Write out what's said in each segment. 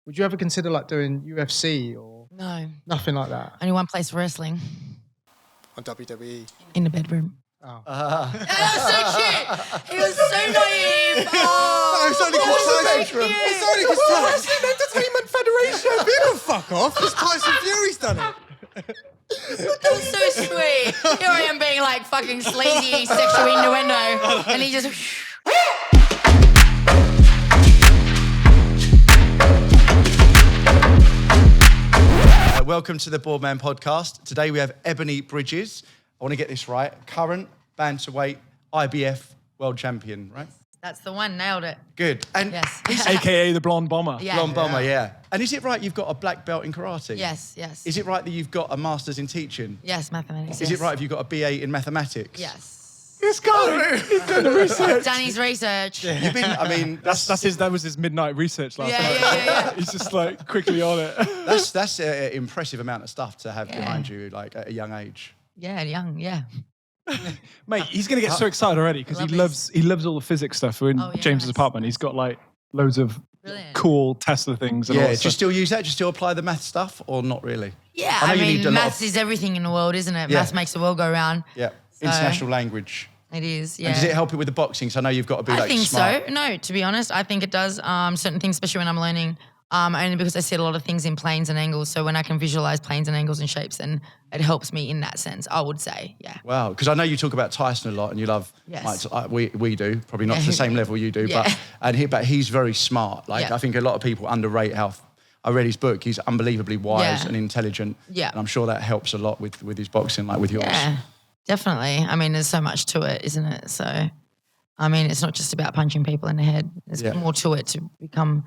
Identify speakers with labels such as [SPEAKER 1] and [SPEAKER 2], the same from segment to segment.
[SPEAKER 1] Would you ever consider like doing UFC or
[SPEAKER 2] No.
[SPEAKER 1] nothing like that?
[SPEAKER 2] Only one place for wrestling.
[SPEAKER 1] On WWE?
[SPEAKER 2] In the bedroom.
[SPEAKER 1] Oh.
[SPEAKER 2] That was so cute. He was so naive. Oh,
[SPEAKER 1] It's only because Tyson Entertainment Federation. You can fuck off. It's Tyson Fury's done it.
[SPEAKER 2] That was so sweet. Here I am being like fucking sleazy sexual innuendo. And he just...
[SPEAKER 3] Welcome to the Boredman Podcast. Today we have Ebanie Bridges. I want to get this right. Current bantamweight IBF world champion, right?
[SPEAKER 2] That's the one. Nailed it.
[SPEAKER 3] Good. And
[SPEAKER 2] Yes.
[SPEAKER 4] AKA the Blonde Bomber.
[SPEAKER 2] Yeah.
[SPEAKER 3] Blonde Bomber, yeah. And is it right you've got a black belt in karate?
[SPEAKER 2] Yes, yes.
[SPEAKER 3] Is it right that you've got a master's in teaching?
[SPEAKER 2] Yes, mathematics.
[SPEAKER 3] Is it right if you've got a BA in mathematics?
[SPEAKER 2] Yes.
[SPEAKER 4] This guy, he's done the research.
[SPEAKER 2] Done his research. Yeah.
[SPEAKER 3] You've been, I mean,
[SPEAKER 4] That was his midnight research last night.
[SPEAKER 2] Yeah.
[SPEAKER 4] He's just like quickly on it.
[SPEAKER 3] that's an impressive amount of stuff to have behind you, like at a young age.
[SPEAKER 2] Yeah, young, yeah.
[SPEAKER 4] Mate, he's gonna get so excited already because he loves all the physics stuff. We're in James's apartment. He's got like loads of cool Tesla things. And all
[SPEAKER 3] Yeah,
[SPEAKER 4] that
[SPEAKER 3] do you
[SPEAKER 4] stuff.
[SPEAKER 3] still use that? Do you still apply the math stuff or not really?
[SPEAKER 2] Yeah,
[SPEAKER 3] I
[SPEAKER 2] I
[SPEAKER 3] know you need a
[SPEAKER 2] mean,
[SPEAKER 3] lot
[SPEAKER 2] maths
[SPEAKER 3] of-
[SPEAKER 2] is everything in the world, isn't it?
[SPEAKER 3] Yeah.
[SPEAKER 2] Maths makes the world go round.
[SPEAKER 3] Yeah, international language.
[SPEAKER 2] It is, yeah.
[SPEAKER 3] And does it help you with the boxing? So I know you've got to be
[SPEAKER 2] I
[SPEAKER 3] like
[SPEAKER 2] think
[SPEAKER 3] smart.
[SPEAKER 2] so. No, to be honest, I think it does. Certain things, especially when I'm learning, only because I see a lot of things in planes and angles. So when I can visualize planes and angles and shapes, then it helps me in that sense, I would say, yeah.
[SPEAKER 3] Wow, because I know you talk about Tyson a lot and you love,
[SPEAKER 2] Yes.
[SPEAKER 3] we do, probably not to the same level you do,
[SPEAKER 2] Yeah.
[SPEAKER 3] but he's very smart. Like
[SPEAKER 2] Yeah.
[SPEAKER 3] I think a lot of people underrate how, I read his book, he's unbelievably wise
[SPEAKER 2] Yeah.
[SPEAKER 3] and intelligent.
[SPEAKER 2] Yeah.
[SPEAKER 3] And I'm sure that helps a lot with his boxing, like with yours.
[SPEAKER 2] Yeah, definitely. I mean, there's so much to it, isn't it? So, I mean, it's not just about punching people in the head. There's more to it to become,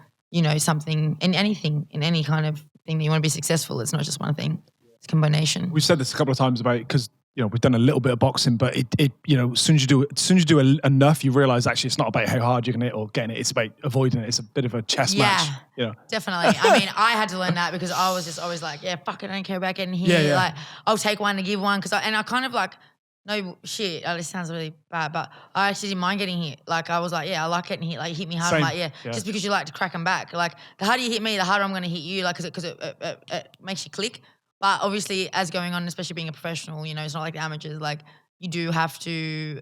[SPEAKER 2] something in anything, in any kind of thing that you want to be successful. It's not just one thing. It's a combination.
[SPEAKER 4] We've said this a couple of times about it because we've done a little bit of boxing, but it as soon as you do enough, you realise actually it's not about how hard you're going to hit or getting it. It's about avoiding it. It's a bit of a chess match. Yeah,
[SPEAKER 2] definitely. I mean, I had to learn that because I was just always like, fuck it, I don't care about getting hit.
[SPEAKER 4] Yeah.
[SPEAKER 2] Like, I'll take one to give one I kind of like, no shit, this sounds really bad, but I actually didn't mind getting hit. Like, I was like, I like getting hit. Like, hit me hard.
[SPEAKER 4] Same.
[SPEAKER 2] I'm like, just because you like to crack them back. Like, the harder you hit me, the harder I'm going to hit you, like, because it makes you click. But obviously, as going on, especially being a professional, it's not like the amateurs. Like, you do have to,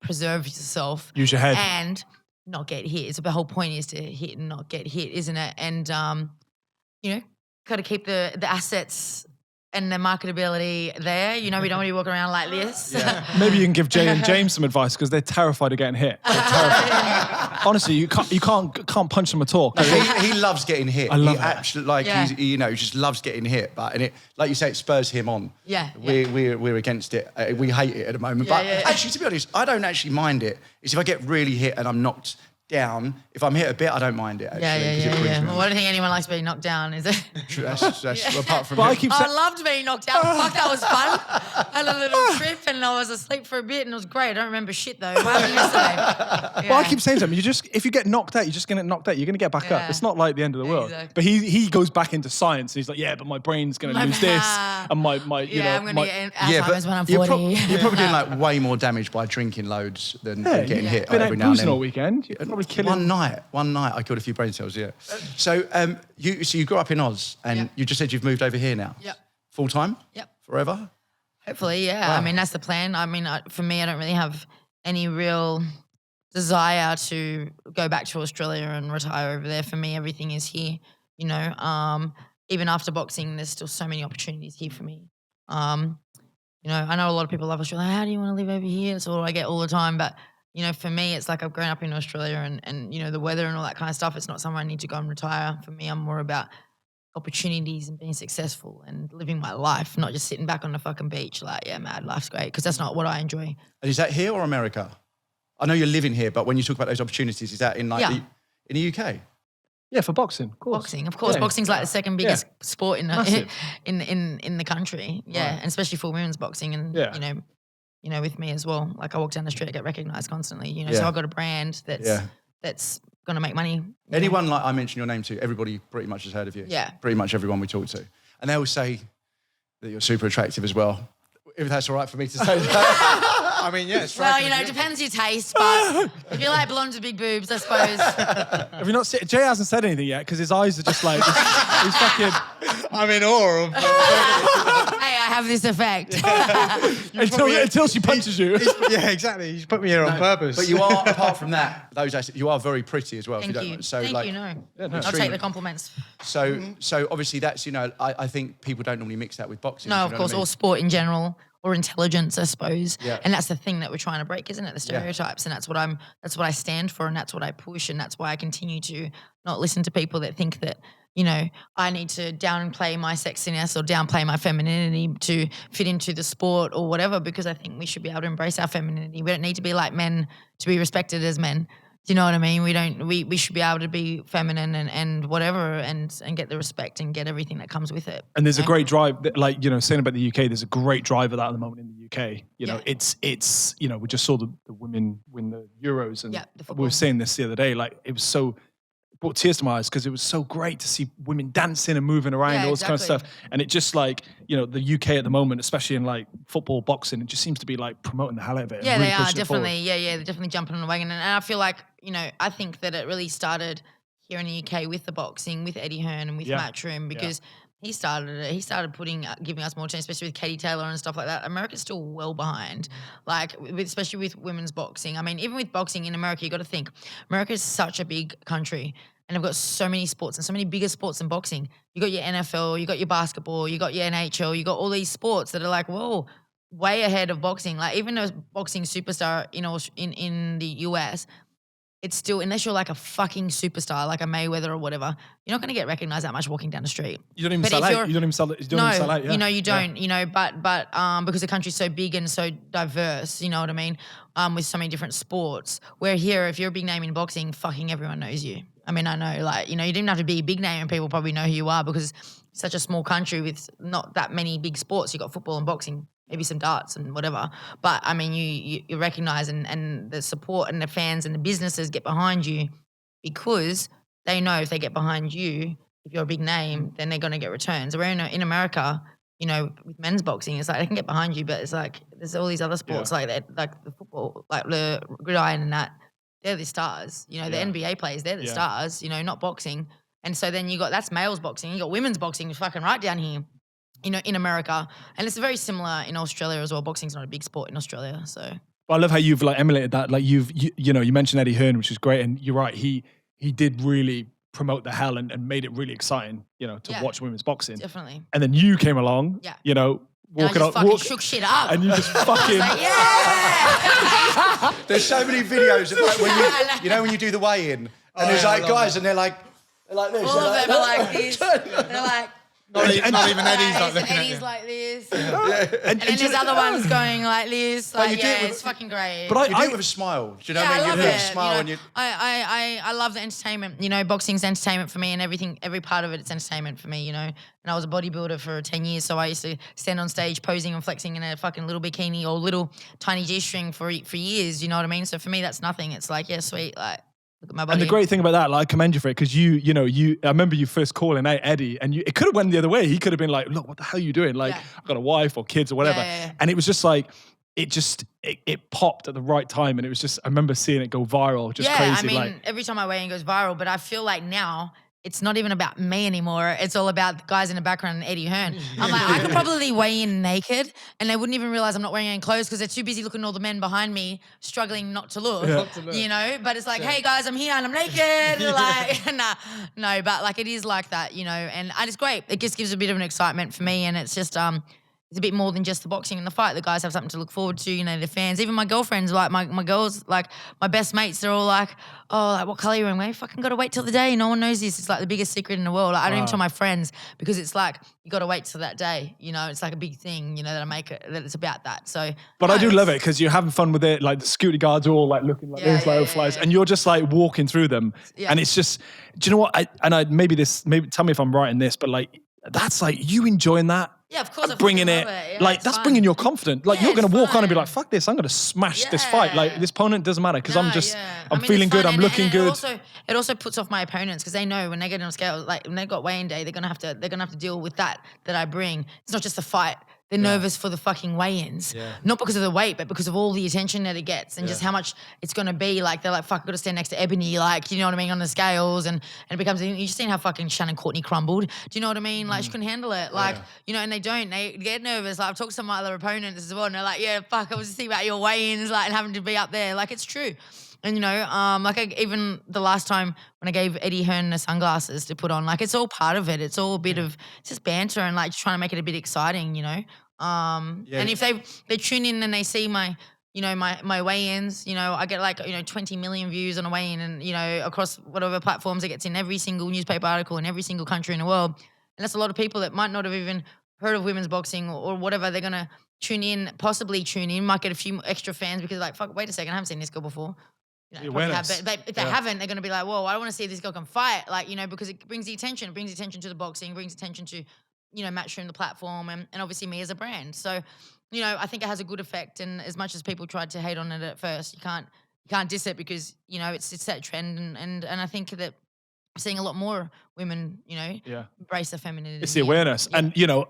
[SPEAKER 2] preserve yourself.
[SPEAKER 4] Use your head.
[SPEAKER 2] And not get hit. So the whole point is to hit and not get hit, isn't it? And, got to keep the assets and the marketability there. We don't want to be walking around like this.
[SPEAKER 4] Maybe you can give Jay and James some advice because they're terrified of getting hit. They're terrified. Honestly, you can't punch them at all.
[SPEAKER 3] He loves getting hit.
[SPEAKER 4] I love
[SPEAKER 3] he
[SPEAKER 4] that.
[SPEAKER 3] Absolutely, he just loves getting hit. But like you say, it spurs him on.
[SPEAKER 2] Yeah.
[SPEAKER 3] We're against it. We hate it at the moment. But actually, to be honest, I don't actually mind it. It's if I get really hit and I'm knocked down. If I'm hit a bit, I don't mind it. Actually,
[SPEAKER 2] Yeah. Well, I don't think anyone likes being knocked down, is it?
[SPEAKER 3] That's apart from.
[SPEAKER 4] But
[SPEAKER 3] him.
[SPEAKER 2] I loved being knocked out. Fuck, that was fun. I had a little trip and I was asleep for a bit and it was great. I don't remember shit though. What happened yesterday?
[SPEAKER 4] Well, I keep saying something. If you get knocked out, you're just going to get knocked out. You're going to get back up. It's not like the end of the world.
[SPEAKER 2] Exactly.
[SPEAKER 4] But he goes back into science and he's like, but my brain's going to lose this, and my
[SPEAKER 2] I'm going to get Alzheimer's when I'm 40.
[SPEAKER 3] You're probably doing like way more damage by drinking loads than getting hit
[SPEAKER 4] Been
[SPEAKER 3] every
[SPEAKER 4] out
[SPEAKER 3] now and
[SPEAKER 4] boozing
[SPEAKER 3] then.
[SPEAKER 4] all weekend. You're probably killing.
[SPEAKER 3] One night, I killed a few brain cells. Yeah. So you grew up in Oz, and you just said you've moved over here now.
[SPEAKER 2] Yep.
[SPEAKER 3] Full time.
[SPEAKER 2] Yep.
[SPEAKER 3] Forever.
[SPEAKER 2] Hopefully, yeah.
[SPEAKER 3] Wow.
[SPEAKER 2] I mean, that's the plan. I mean, for me, I don't really have any real desire to go back to Australia and retire over there. For me, everything is here. Even after boxing, there's still so many opportunities here for me. I know a lot of people love Australia. How do you want to live over here? That's all I get all the time. But for me, it's like I've grown up in Australia and the weather and all that kind of stuff. It's not somewhere I need to go and retire. For me, I'm more about opportunities and being successful and living my life, not just sitting back on the fucking beach like, mad, life's great, because that's not what I enjoy.
[SPEAKER 3] And is that here or America? I know you're living here, but when you talk about those opportunities, is that in in the UK?
[SPEAKER 4] Yeah, for boxing, of course.
[SPEAKER 2] Boxing, of course.
[SPEAKER 4] Yeah.
[SPEAKER 2] Boxing's like the second biggest sport in
[SPEAKER 4] Massive.
[SPEAKER 2] in the country. Yeah, and especially for women's boxing and with me as well. Like I walk down the street, I get recognised constantly. So I've got a brand that's going to make money.
[SPEAKER 3] Anyone like I mention your name to, everybody pretty much has heard of you.
[SPEAKER 2] Yeah.
[SPEAKER 3] Pretty much everyone we talk to, and they all say that you're super attractive as well. If that's all right for me to say that.
[SPEAKER 1] I mean, yeah.
[SPEAKER 2] Well, it depends your taste, but if you like blondes with big boobs, I suppose.
[SPEAKER 4] Have you not seen? Jay hasn't said anything yet because his eyes are just like he's fucking.
[SPEAKER 1] I'm in awe of.
[SPEAKER 2] Hey, I have this effect.
[SPEAKER 4] until she punches you.
[SPEAKER 1] Yeah, exactly. You put me here on purpose.
[SPEAKER 3] But you are, apart from that, you are very pretty as well.
[SPEAKER 2] Thank
[SPEAKER 3] if you.
[SPEAKER 2] you.
[SPEAKER 3] Don't, so
[SPEAKER 2] Thank
[SPEAKER 3] like,
[SPEAKER 2] you. No,
[SPEAKER 3] Yeah, no,
[SPEAKER 2] I'll take the compliments.
[SPEAKER 3] So obviously that's I think people don't normally mix that with boxing.
[SPEAKER 2] No,
[SPEAKER 3] you
[SPEAKER 2] of
[SPEAKER 3] know
[SPEAKER 2] course,
[SPEAKER 3] what I mean?
[SPEAKER 2] or sport in general, or intelligence, I suppose.
[SPEAKER 3] Yeah.
[SPEAKER 2] And that's the thing that we're trying to break, isn't it? The stereotypes, and that's what I stand for, and that's what I push, and that's why I continue to not listen to people that think that I need to downplay my sexiness or downplay my femininity to fit into the sport or whatever. Because I think we should be able to embrace our femininity. We don't need to be like men to be respected as men. Do you know what I mean? We should be able to be feminine and whatever and get the respect and get everything that comes with it.
[SPEAKER 4] And there's a great drive, saying about the UK, there's a great drive of that at the moment in the UK. It's we just saw the women win the Euros, and we were saying this the other day, like it was so, it brought tears to my eyes because it was so great to see women dancing and moving around, all this kind of stuff. And it just the UK at the moment, especially in like football, boxing, it just seems to be like promoting the hell out of it.
[SPEAKER 2] Yeah,
[SPEAKER 4] really
[SPEAKER 2] they are
[SPEAKER 4] pushing it
[SPEAKER 2] definitely.
[SPEAKER 4] forward.
[SPEAKER 2] Yeah, they're definitely jumping on the wagon. And I feel like, I think that it really started here in the UK with the boxing, with Eddie Hearn and with Matchroom, because he started it. He started giving us more chance, especially with Katie Taylor and stuff like that. America's still well behind, especially with women's boxing. I mean, even with boxing in America, you got to think America is such a big country, and they've got so many sports and so many bigger sports than boxing. You got your NFL, you got your basketball, you got your NHL, you got all these sports that are like, whoa, way ahead of boxing. Like even a boxing superstar in the US, it's still, unless you're like a fucking superstar, like a Mayweather or whatever, you're not going to get recognized that much walking down the street.
[SPEAKER 4] You don't even sell out. You don't even sell out. Yeah.
[SPEAKER 2] You don't. But because the country's so big and so diverse, you know what I mean, with so many different sports. Where here, if you're a big name in boxing, fucking everyone knows you. I mean, I know, you didn't have to be a big name and people probably know who you are because it's such a small country with not that many big sports. You got football and boxing, maybe some darts and whatever. But, I mean, you recognise and the support and the fans and the businesses get behind you because they know if they get behind you, if you're a big name, then they're going to get returns. Where in America, with men's boxing, it's like they can get behind you, but it's like there's all these other sports like that, like the football, like the gridiron and that. They're the stars. The NBA players, they're the stars, not boxing. And so then that's males boxing. You got women's boxing fucking right down here. In America. And it's very similar in Australia as well. Boxing's not a big sport in Australia, so.
[SPEAKER 4] Well, I love how you've emulated that. Like you mentioned Eddie Hearn, which is great. And you're right, he did really promote the hell and made it really exciting, to watch women's boxing.
[SPEAKER 2] Definitely.
[SPEAKER 4] And then you came along, walking up.
[SPEAKER 2] Shook shit up.
[SPEAKER 4] And you just fucking.
[SPEAKER 3] There's so many videos of like when you do the weigh-in and there's like guys
[SPEAKER 1] that.
[SPEAKER 3] and they're like this.
[SPEAKER 2] All of them are like this. They're like.
[SPEAKER 1] Not even Eddie's like looking at
[SPEAKER 2] Eddie's
[SPEAKER 1] you.
[SPEAKER 2] like this. And then there's other ones going like this. Like, it's fucking great.
[SPEAKER 3] But you do it with a smile. Do you know what I mean?
[SPEAKER 2] I love
[SPEAKER 3] You do it with a
[SPEAKER 2] it.
[SPEAKER 3] smile and you.
[SPEAKER 2] I love the entertainment. Boxing's entertainment for me, and every part of it's entertainment for me. And I was a bodybuilder for 10 years, so I used to stand on stage posing and flexing in a fucking little bikini or little tiny G-string for years. You know what I mean? So for me, that's nothing. It's like, yeah, sweet, like. Look at my body.
[SPEAKER 4] And the great thing about that, I commend you for it, because I remember you first calling out Eddie, and it could have went the other way. He could have been like, "Look, what the hell are you doing? Like, I've got a wife or kids or whatever."
[SPEAKER 2] Yeah.
[SPEAKER 4] And it was just like, it popped at the right time, and it was just, I remember seeing it go viral, just crazy.
[SPEAKER 2] I mean, every time I weigh in, it goes viral. But I feel like now it's not even about me anymore. It's all about the guys in the background and Eddie Hearn. I'm like, I could probably weigh in naked and they wouldn't even realize I'm not wearing any clothes because they're too busy looking at all the men behind me struggling not to look, But it's like, hey guys, I'm here and I'm naked. Like, no, but it is like that, and it's great. It just gives a bit of an excitement for me, and it's just, it's a bit more than just the boxing and the fight. The guys have something to look forward to, the fans. Even my girlfriends, like my girls, like my best mates, they're all like, oh, like what colour are you wearing? Well, you fucking got to wait till the day. No one knows this. It's like the biggest secret in the world. Like, I don't even tell my friends because it's like, you got to wait till that day. It's like a big thing, that I make it, that it's about that. So,
[SPEAKER 4] but I do love it because you're having fun with it. Like the security guards are all like looking like this, like flies, and you're just like walking through them. Yeah. And it's just, do you know what? Maybe tell me if I'm right in this, but like, that's like you enjoying that.
[SPEAKER 2] Yeah, of course.
[SPEAKER 4] Bringing it, that's bringing your confidence. Like you're going to walk on and be like, "Fuck this! I'm going to smash this fight. Like this opponent doesn't matter because I'm feeling good. I'm looking good."
[SPEAKER 2] It also puts off my opponents because they know when they get on scale, like when they got weigh-in day, they're gonna have to deal with that I bring. It's not just the fight. They're nervous for the fucking weigh-ins. Yeah. Not because of the weight, but because of all the attention that it gets and just how much it's going to be. Like, they're like, fuck, I've got to stand next to Ebony, like, you know what I mean, on the scales. And it becomes, you just seen how fucking Shannon Courtney crumbled. Do you know what I mean? Like, she couldn't handle it. Like, you know, and they get nervous. Like, I've talked to some of my other opponents as well, and they're like, yeah, fuck, I was just thinking about your weigh-ins, like, and having to be up there. Like, it's true. And, you know, even the last time when I gave Eddie Hearn the sunglasses to put on, like, it's all part of it. It's all a bit of, it's just banter and, like, trying to make it a bit exciting, you know. And if they tune in and they see my, you know, my weigh-ins, you know, I get like, you know, 20 million views on a weigh-in and, you know, across whatever platforms it gets in every single newspaper article in every single country in the world. And that's a lot of people that might not have even heard of women's boxing or whatever. They're going to possibly tune in, might get a few extra fans because like, fuck, wait a second, I haven't seen this girl before. You know, if they haven't, they're going to be like, whoa, I want to see if this girl can fight. Like, you know, because it brings the attention. It brings attention to the boxing, brings attention to, you know, Matchroom, the platform, and obviously me as a brand. So, you know, I think it has a good effect. And as much as people tried to hate on it at first, you can't diss it because, you know, it's that trend. And I think that I'm seeing a lot more women, you know, embrace their femininity.
[SPEAKER 4] It's the awareness. Yeah. And, you know,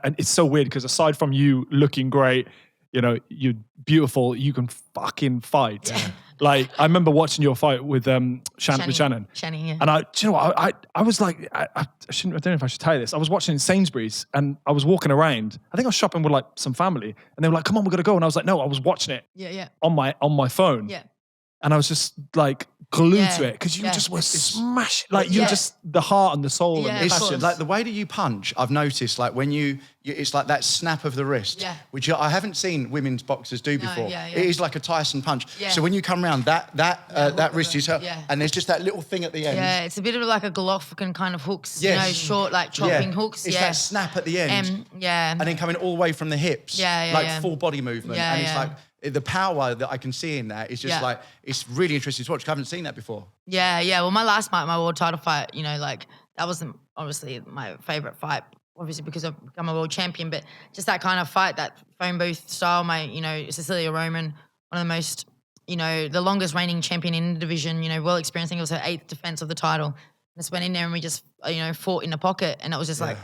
[SPEAKER 4] and it's so weird because aside from you looking great, you know, you're beautiful, you can fucking fight. Yeah. Like, I remember watching your fight with Shannon.
[SPEAKER 2] Yeah.
[SPEAKER 4] And I was like, I don't know if I should tell you this. I was watching in Sainsbury's and I was walking around. I think I was shopping with like some family and they were like, come on, we're going to go. And I was like, no, I was watching it on my phone.
[SPEAKER 2] Yeah.
[SPEAKER 4] And I was just like glued to it because you just were smashing, like you just the heart and the soul and the passion.
[SPEAKER 3] Like the way that you punch, I've noticed like when you it's like that snap of the wrist, which I haven't seen women's boxers do before. It is like a Tyson punch. Yeah. So when you come around, that wrist is hurt, and there's just that little thing at the end.
[SPEAKER 2] Yeah, it's a bit of like a Golovkin kind of hooks, you know, short like chopping hooks.
[SPEAKER 3] It's that snap at the end, and then coming all the way from the hips, like full body movement, and it's like. The power that I can see in that is just like, it's really interesting to watch. I haven't seen that before.
[SPEAKER 2] Yeah. Well, my last fight, my world title fight, you know, like that wasn't obviously my favorite fight, obviously because I've become a world champion, but just that kind of fight, that phone booth style, you know, Cecilia Roman, one of the most, you know, the longest reigning champion in the division, you know, well experienced. I think it was her 8th defense of the title. Just went in there and we just, you know, fought in the pocket and it was just like,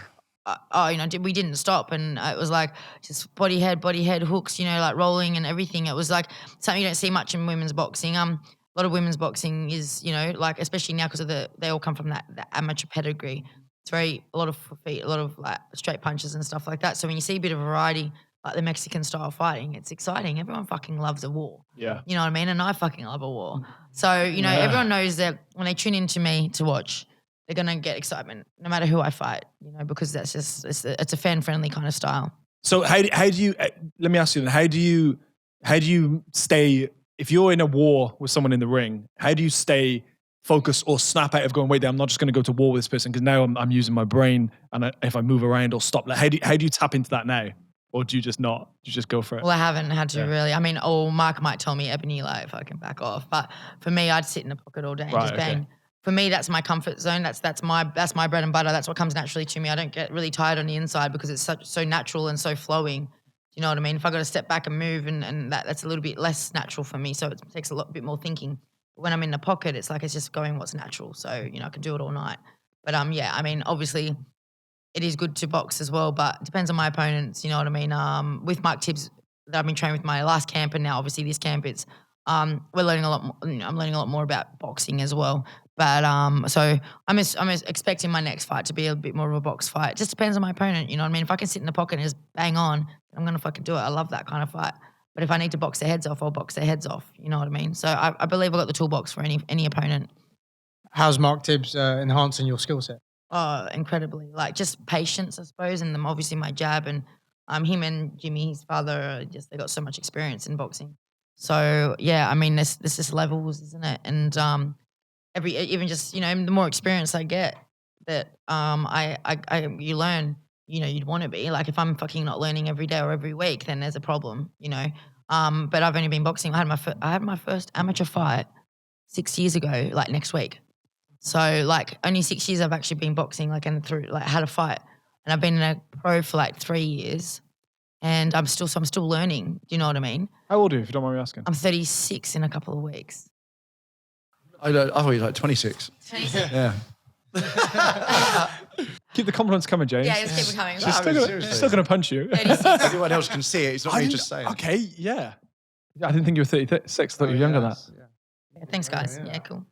[SPEAKER 2] you know, we didn't stop, and it was like just body head hooks, you know, like rolling and everything. It was like something you don't see much in women's boxing. A lot of women's boxing is, you know, like especially now because they all come from that amateur pedigree. It's a lot of feet, a lot of like straight punches and stuff like that. So when you see a bit of variety, like the Mexican style fighting, it's exciting. Everyone fucking loves a war.
[SPEAKER 4] Yeah,
[SPEAKER 2] you know what I mean. And I fucking love a war. So you know, everyone knows that when they tune into me to watch, they're going to get excitement no matter who I fight, you know, because that's just, it's a fan-friendly kind of style.
[SPEAKER 4] So how do you, let me ask you then, how do you stay, if you're in a war with someone in the ring, how do you stay focused or snap out of going, wait, I'm not just going to go to war with this person because now I'm using my brain and if I move around or stop, like, how do you tap into that now? Or do you just not? Do you just go for it?
[SPEAKER 2] Well, I haven't had to really. I mean, Mark might tell me, Ebony, like, if I can back off. But for me, I'd sit in the pocket all day and just bang. Okay. For me, that's my comfort zone. That's my bread and butter. That's what comes naturally to me. I don't get really tired on the inside because it's so natural and so flowing. You know what I mean? If I got to step back and move, and that's a little bit less natural for me. So it takes a bit more thinking. When I'm in the pocket, it's like it's just going what's natural. So you know, I can do it all night. But yeah, I mean, obviously, it is good to box as well. But it depends on my opponents. You know what I mean? With Mike Tibbs, that I've been training with my last camp, and now obviously this camp, it's we're learning a lot more. You know, I'm learning a lot more about boxing as well. But so I'm expecting my next fight to be a bit more of a box fight. It just depends on my opponent, you know what I mean? If I can sit in the pocket and just bang on, I'm going to fucking do it. I love that kind of fight. But if I need to box their heads off, I'll box their heads off, you know what I mean? So I believe I've got the toolbox for any opponent.
[SPEAKER 1] How's Mark Tibbs enhancing your skill set?
[SPEAKER 2] Oh, incredibly. Like just patience, I suppose, and then obviously my jab. And him and Jimmy, his father, they got so much experience in boxing. So, yeah, I mean, there's just levels, isn't it? And even just, you know, the more experience I get, that you learn, you know, you'd want to be. Like if I'm fucking not learning every day or every week, then there's a problem, you know. But I've only been boxing. I had my first amateur fight 6 years ago, like next week. So like only 6 years I've actually been boxing, like, and through like had a fight, and I've been a pro for like 3 years, and I'm still learning. Do you know what I mean?
[SPEAKER 4] How old are you, if you don't mind me asking?
[SPEAKER 2] I'm 36 in a couple of weeks.
[SPEAKER 3] I thought you were like 26.
[SPEAKER 2] 26.
[SPEAKER 3] Yeah.
[SPEAKER 4] Keep the compliments coming, James.
[SPEAKER 2] Yeah, just keep it coming.
[SPEAKER 4] She's still going to punch you.
[SPEAKER 3] Everyone else can see it. It's not me just saying.
[SPEAKER 4] Okay, yeah. I didn't think you were 36. I thought you were younger than that.
[SPEAKER 2] Yeah, thanks, guys. Yeah, cool.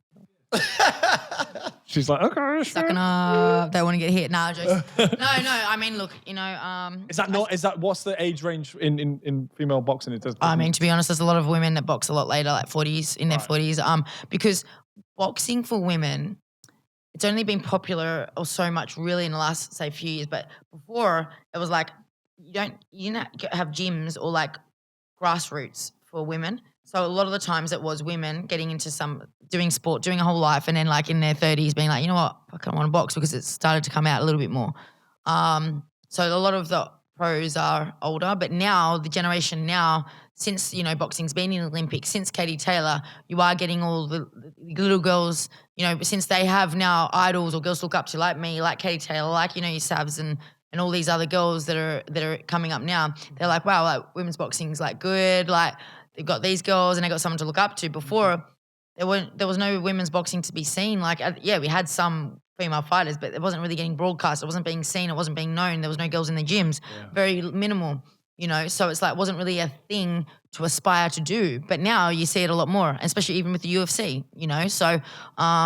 [SPEAKER 4] She's like, okay.
[SPEAKER 2] Sucking up. They want to get hit. Nah, jokes. No. I mean, look,
[SPEAKER 4] what's the age range in female boxing?
[SPEAKER 2] I mean, to be honest, there's a lot of women that box a lot later, like 40s, in their 40s. Because boxing for women, it's only been popular or so much really in the last, say, few years. But before, it was like, you don't have gyms or like grassroots for women. So a lot of the times it was women getting into doing sport, doing a whole life, and then like in their 30s being like, you know what, I kind of want to box because it started to come out a little bit more. So a lot of the pros are older, but now the generation now, since, boxing's been in the Olympics, since Katie Taylor, you are getting all the little girls, since they have now idols or girls to look up to like me, like Katie Taylor, like, your Savs and all these other girls that are coming up now. They're like, wow, like women's boxing's like good, like they've got these girls and they got someone to look up to. Before, there was no women's boxing to be seen. Like, we had some female fighters, but it wasn't really getting broadcast. It wasn't being seen. It wasn't being known. There was no girls in the gyms. Yeah. Very minimal, So it's like, it wasn't really a thing to aspire to do. But now you see it a lot more, especially even with the UFC, So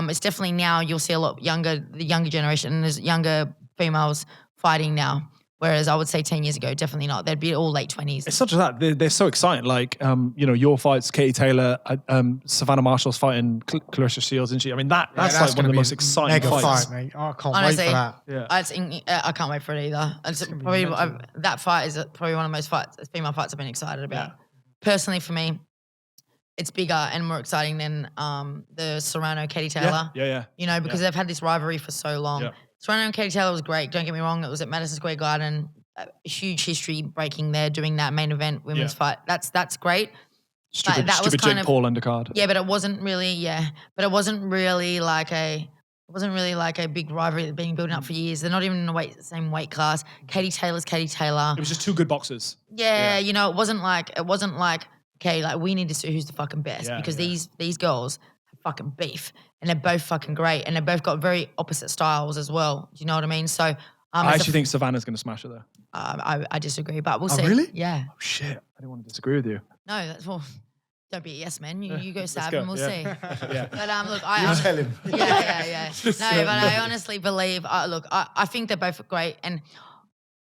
[SPEAKER 2] it's definitely now you'll see a lot the younger generation, and there's younger females fighting now. Whereas I would say 10 years ago, definitely not. They'd be all late 20s.
[SPEAKER 4] It's such as that. They're so exciting. Like, your fights, Katie Taylor, Savannah Marshall's fighting Clarissa Shields, isn't she? I mean, that's like one of the most exciting fights.
[SPEAKER 1] Fight, mate. Oh, I can't wait for that.
[SPEAKER 2] Yeah. I can't wait for it either. That fight is probably one of the most female fights I've been excited about. Yeah. Personally, for me, it's bigger and more exciting than the Serrano-Katie Taylor.
[SPEAKER 4] Yeah.
[SPEAKER 2] Because they've had this rivalry for so long. Yeah. Serrano and Katie Taylor was great. Don't get me wrong. It was at Madison Square Garden. A huge history breaking there, doing that main event women's fight. That's great.
[SPEAKER 4] Stupid Jake Paul undercard.
[SPEAKER 2] Yeah, but it wasn't really. Yeah, but it wasn't really like a big rivalry that's been building up for years. They're not even in the same weight class. Katie Taylor's Katie Taylor.
[SPEAKER 4] It was just two good boxers.
[SPEAKER 2] Yeah, it wasn't like okay, like we need to see who's the fucking best because these girls have fucking beef. And they're both fucking great. And they've both got very opposite styles as well. Do you know what I mean? So
[SPEAKER 4] I actually think Savannah's going to smash her, though.
[SPEAKER 2] I disagree, but we'll see.
[SPEAKER 4] Really?
[SPEAKER 2] Yeah.
[SPEAKER 4] Oh, shit. I didn't want to disagree with you.
[SPEAKER 2] No, don't be a yes man. You go Sav and we'll see.
[SPEAKER 4] Yeah.
[SPEAKER 2] But look,
[SPEAKER 3] you tell him.
[SPEAKER 2] Yeah. No, but I honestly believe, I think they're both great. And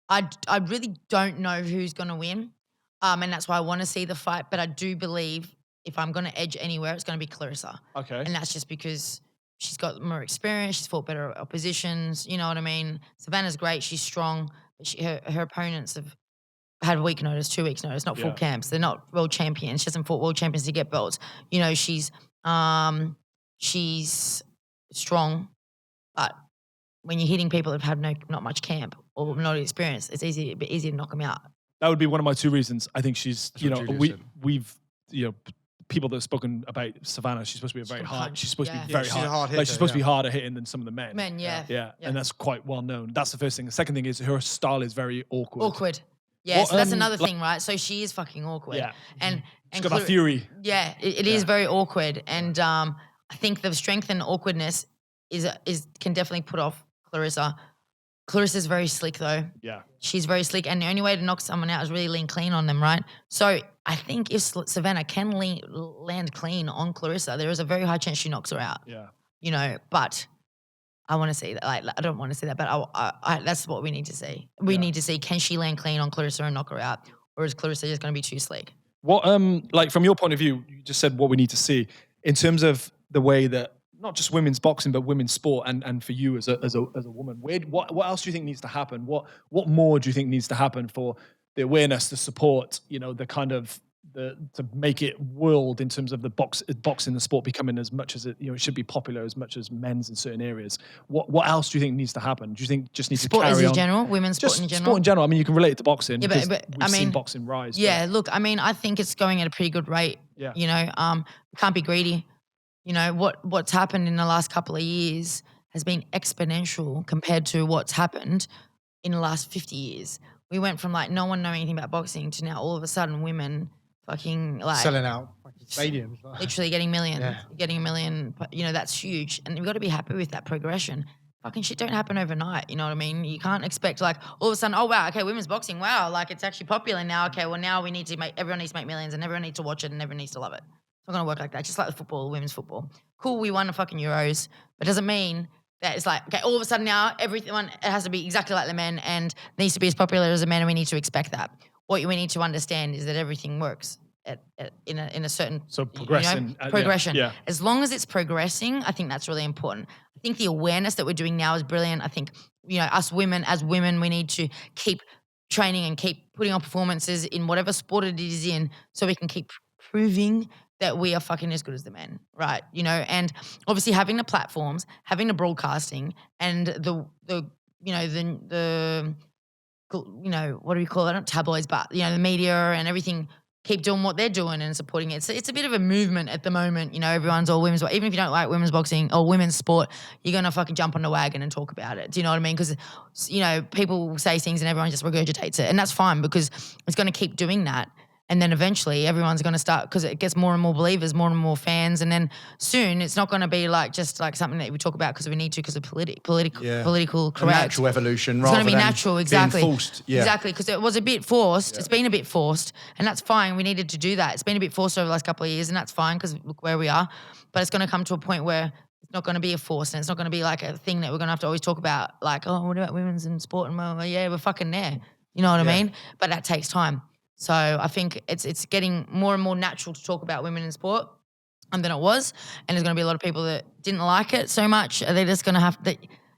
[SPEAKER 2] I really don't know who's going to win. And that's why I want to see the fight. But I do believe if I'm going to edge anywhere, it's going to be Clarissa.
[SPEAKER 4] Okay.
[SPEAKER 2] And that's just because she's got more experience. She's fought better oppositions. You know what I mean? Savannah's great. She's strong. But her opponents have had a week notice, 2 weeks notice, not full camps. They're not world champions. She hasn't fought world champions to get belts. She's strong. But when you're hitting people that have had not much camp or not experience, it's a bit easier to knock them out.
[SPEAKER 4] That would be one of my two reasons. I think she's, we've people that have spoken about Savannah, she's supposed to be very hard. She's supposed to be very hard. She's supposed to be harder hitting than some of the men.
[SPEAKER 2] Yeah.
[SPEAKER 4] And that's quite well known. That's the first thing. The second thing is her style is very awkward.
[SPEAKER 2] Yeah, so that's another thing, right? So she is fucking awkward.
[SPEAKER 4] Yeah.
[SPEAKER 2] And
[SPEAKER 4] she's got that fury.
[SPEAKER 2] Yeah, it is very awkward. And I think the strength and awkwardness can definitely put off Clarissa. Clarissa's very slick though.
[SPEAKER 4] Yeah.
[SPEAKER 2] She's very slick. And the only way to knock someone out is really lean clean on them, right? So I think if Savannah can land clean on Clarissa, there is a very high chance she knocks her out.
[SPEAKER 4] Yeah.
[SPEAKER 2] But I want to see that. Like, I don't want to see that, but I that's what we need to see. We need to see, can she land clean on Clarissa and knock her out? Or is Clarissa just going to be too slick?
[SPEAKER 4] What, like from your point of view, you just said what we need to see in terms of the way that not just women's boxing, but women's sport, and for you as a woman, what else do you think needs to happen? What more do you think needs to happen for the awareness, the support, the kind of to make it world in terms of the boxing, the sport becoming as much as it should be popular as much as men's in certain areas. What else do you think needs to happen? Do you think just needs
[SPEAKER 2] sport
[SPEAKER 4] to carry
[SPEAKER 2] in
[SPEAKER 4] on?
[SPEAKER 2] General, women's sport in general.
[SPEAKER 4] Sport in general. I mean, you can relate it to boxing.
[SPEAKER 2] Yeah, but
[SPEAKER 4] we've seen boxing rise.
[SPEAKER 2] Yeah, look, I mean, I think it's going at a pretty good rate.
[SPEAKER 4] Yeah.
[SPEAKER 2] We can't be greedy. What's happened in the last couple of years has been exponential compared to what's happened in the last 50 years. We went from like no one knowing anything about boxing to now all of a sudden women fucking like
[SPEAKER 1] selling out fucking stadiums,
[SPEAKER 2] literally getting millions, getting a million. That's huge, and we've got to be happy with that progression. fucking shit don't happen overnight. You know what I mean? You can't expect like all of a sudden, oh wow, okay, women's boxing, wow, like it's actually popular now. Okay, well now everyone needs to make millions and everyone needs to watch it and everyone needs to love it. It's not gonna work like that. Just like the football, women's football. Cool, we won the fucking Euros, but it doesn't mean that it's like, okay, all of a sudden now everyone it has to be exactly like the men and needs to be as popular as the men, and we need to expect that. What we need to understand is that everything works in a certain progression.
[SPEAKER 4] Yeah.
[SPEAKER 2] As long as it's progressing, I think that's really important. I think the awareness that we're doing now is brilliant. I think us women as women, we need to keep training and keep putting on performances in whatever sport it is in, so we can keep proving that we are fucking as good as the men, right? And obviously having the platforms, having the broadcasting, and the what do we call it? Not tabloids, but the media and everything keep doing what they're doing and supporting it. So it's a bit of a movement at the moment. Everyone's all women's. Even if you don't like women's boxing or women's sport, you're gonna fucking jump on the wagon and talk about it. Do you know what I mean? Because people say things and everyone just regurgitates it, and that's fine because it's gonna keep doing that. And then eventually everyone's going to start, because it gets more and more believers, more and more fans. And then soon it's not going to be just something that we talk about because we need to, because of political correct.
[SPEAKER 3] A natural evolution.
[SPEAKER 2] It's going to be natural, exactly.
[SPEAKER 3] Being forced. Yeah.
[SPEAKER 2] Exactly, because it was a bit forced. Yeah. It's been a bit forced, and that's fine. We needed to do that. It's been a bit forced over the last couple of years, and that's fine because look where we are. But it's going to come to a point where it's not going to be a force, and it's not going to be like a thing that we're going to have to always talk about, like, oh, what about women's in sport? And well, yeah, we're fucking there. You know what I mean? But that takes time. So I think it's getting more and more natural to talk about women in sport than it was, and there's going to be a lot of people that didn't like it so much. They're just going to have to.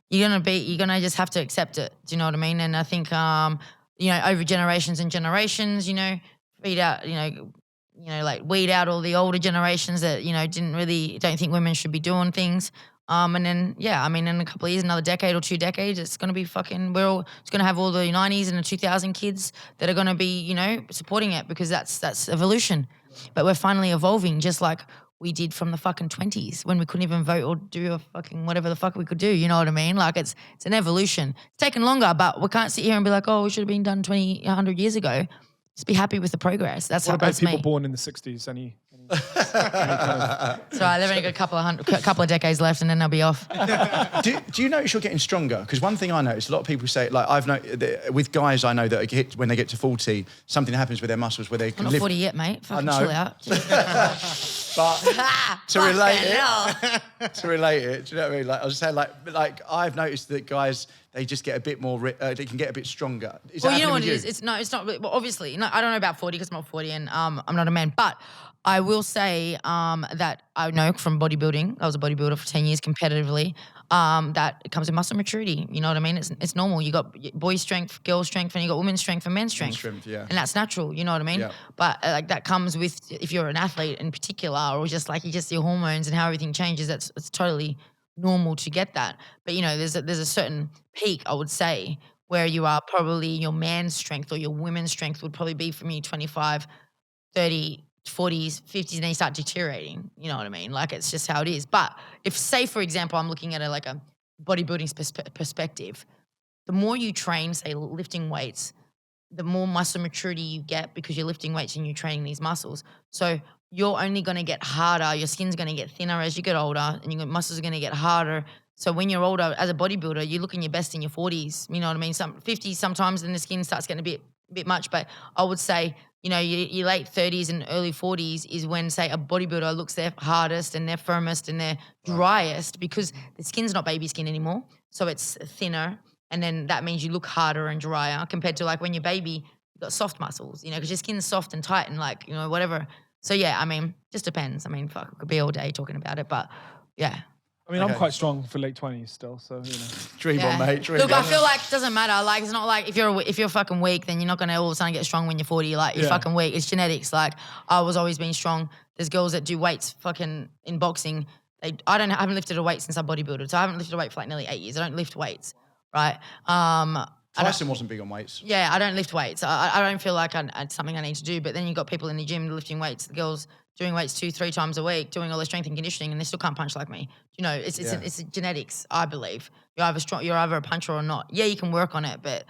[SPEAKER 2] You're going to just have to accept it. Do you know what I mean? And I think over generations and generations, weed out all the older generations that don't think women should be doing things. And then, in a couple of years, another decade or 2 decades, it's going to be it's going to have all the 90s and the 2000 kids that are going to be, supporting it, because that's evolution. But we're finally evolving, just like we did from the fucking 20s when we couldn't even vote or do a fucking whatever the fuck we could do. You know what I mean? Like it's an evolution. It's taken longer, but we can't sit here and be like, oh, we should have been done 100 years ago. Just be happy with the progress. What
[SPEAKER 4] about people born in the 60s? Any kind of...
[SPEAKER 2] Sorry, they've only got a couple of decades left, and then they'll be off.
[SPEAKER 3] Do you notice you're getting stronger? Because one thing I notice, a lot of people say, like I've noticed with guys I know that when they get to 40, something happens with their muscles where they can
[SPEAKER 2] I'm not 40 yet, mate. Fucking chill out.
[SPEAKER 3] But to relate it, do you know what I mean? Like I was saying, like I've noticed that guys, they just get a bit more, they can get a bit stronger.
[SPEAKER 2] You know what it is? It's not, well, obviously, no, I don't know about 40 because I'm not 40 and I'm not a man, but I will say that I know from bodybuilding, I was a bodybuilder for 10 years competitively, that it comes with muscle maturity. You know what I mean? It's normal. You got boy strength, girl strength, and you got women's strength and men's strength. And that's natural. You know what I mean? Yeah. But that comes with, if you're an athlete in particular, or just your hormones and how everything changes, it's totally normal to get that. But there's a certain peak, I would say, where you are probably your man's strength or your women's strength would probably be from you 25, 30, 40s, 50s, and then you start deteriorating. You know what I mean? Like it's just how it is. But if, say, for example, I'm looking at a bodybuilding perspective, the more you train, say, lifting weights, the more muscle maturity you get because you're lifting weights and you're training these muscles. So you're only going to get harder. Your skin's going to get thinner as you get older, and your muscles are going to get harder. So when you're older, as a bodybuilder, you're looking your best in your 40s. You know what I mean? 50s sometimes, then the skin starts getting a bit much. But I would say, your late 30s and early 40s is when, say, a bodybuilder looks their hardest and their firmest and their driest, because the skin's not baby skin anymore. So it's thinner, and then that means you look harder and drier compared to like when you're baby, you've got soft muscles, because your skin's soft and tight and whatever. So yeah, just depends. Fuck, it could be all day talking about it, but yeah.
[SPEAKER 4] I'm quite strong for late 20s still, so
[SPEAKER 3] Dream on, mate. Dream
[SPEAKER 2] Look, I feel like it doesn't matter. Like it's not like if you're fucking weak, then you're not gonna all of a sudden get strong when you're 40. Like you're fucking weak. It's genetics. Like I was always being strong. There's girls that do weights fucking in boxing. I haven't lifted a weight since I bodybuilded, so I haven't lifted a weight for like nearly 8 years. I don't lift weights, right?
[SPEAKER 3] Tyson wasn't big on weights.
[SPEAKER 2] Yeah, I don't lift weights. I don't feel like it's something I need to do. But then you've got people in the gym lifting weights. The girls doing weights 2-3 times a week, doing all the strength and conditioning, and they still can't punch like me. It's genetics, I believe. You're either a puncher or not. Yeah, you can work on it, but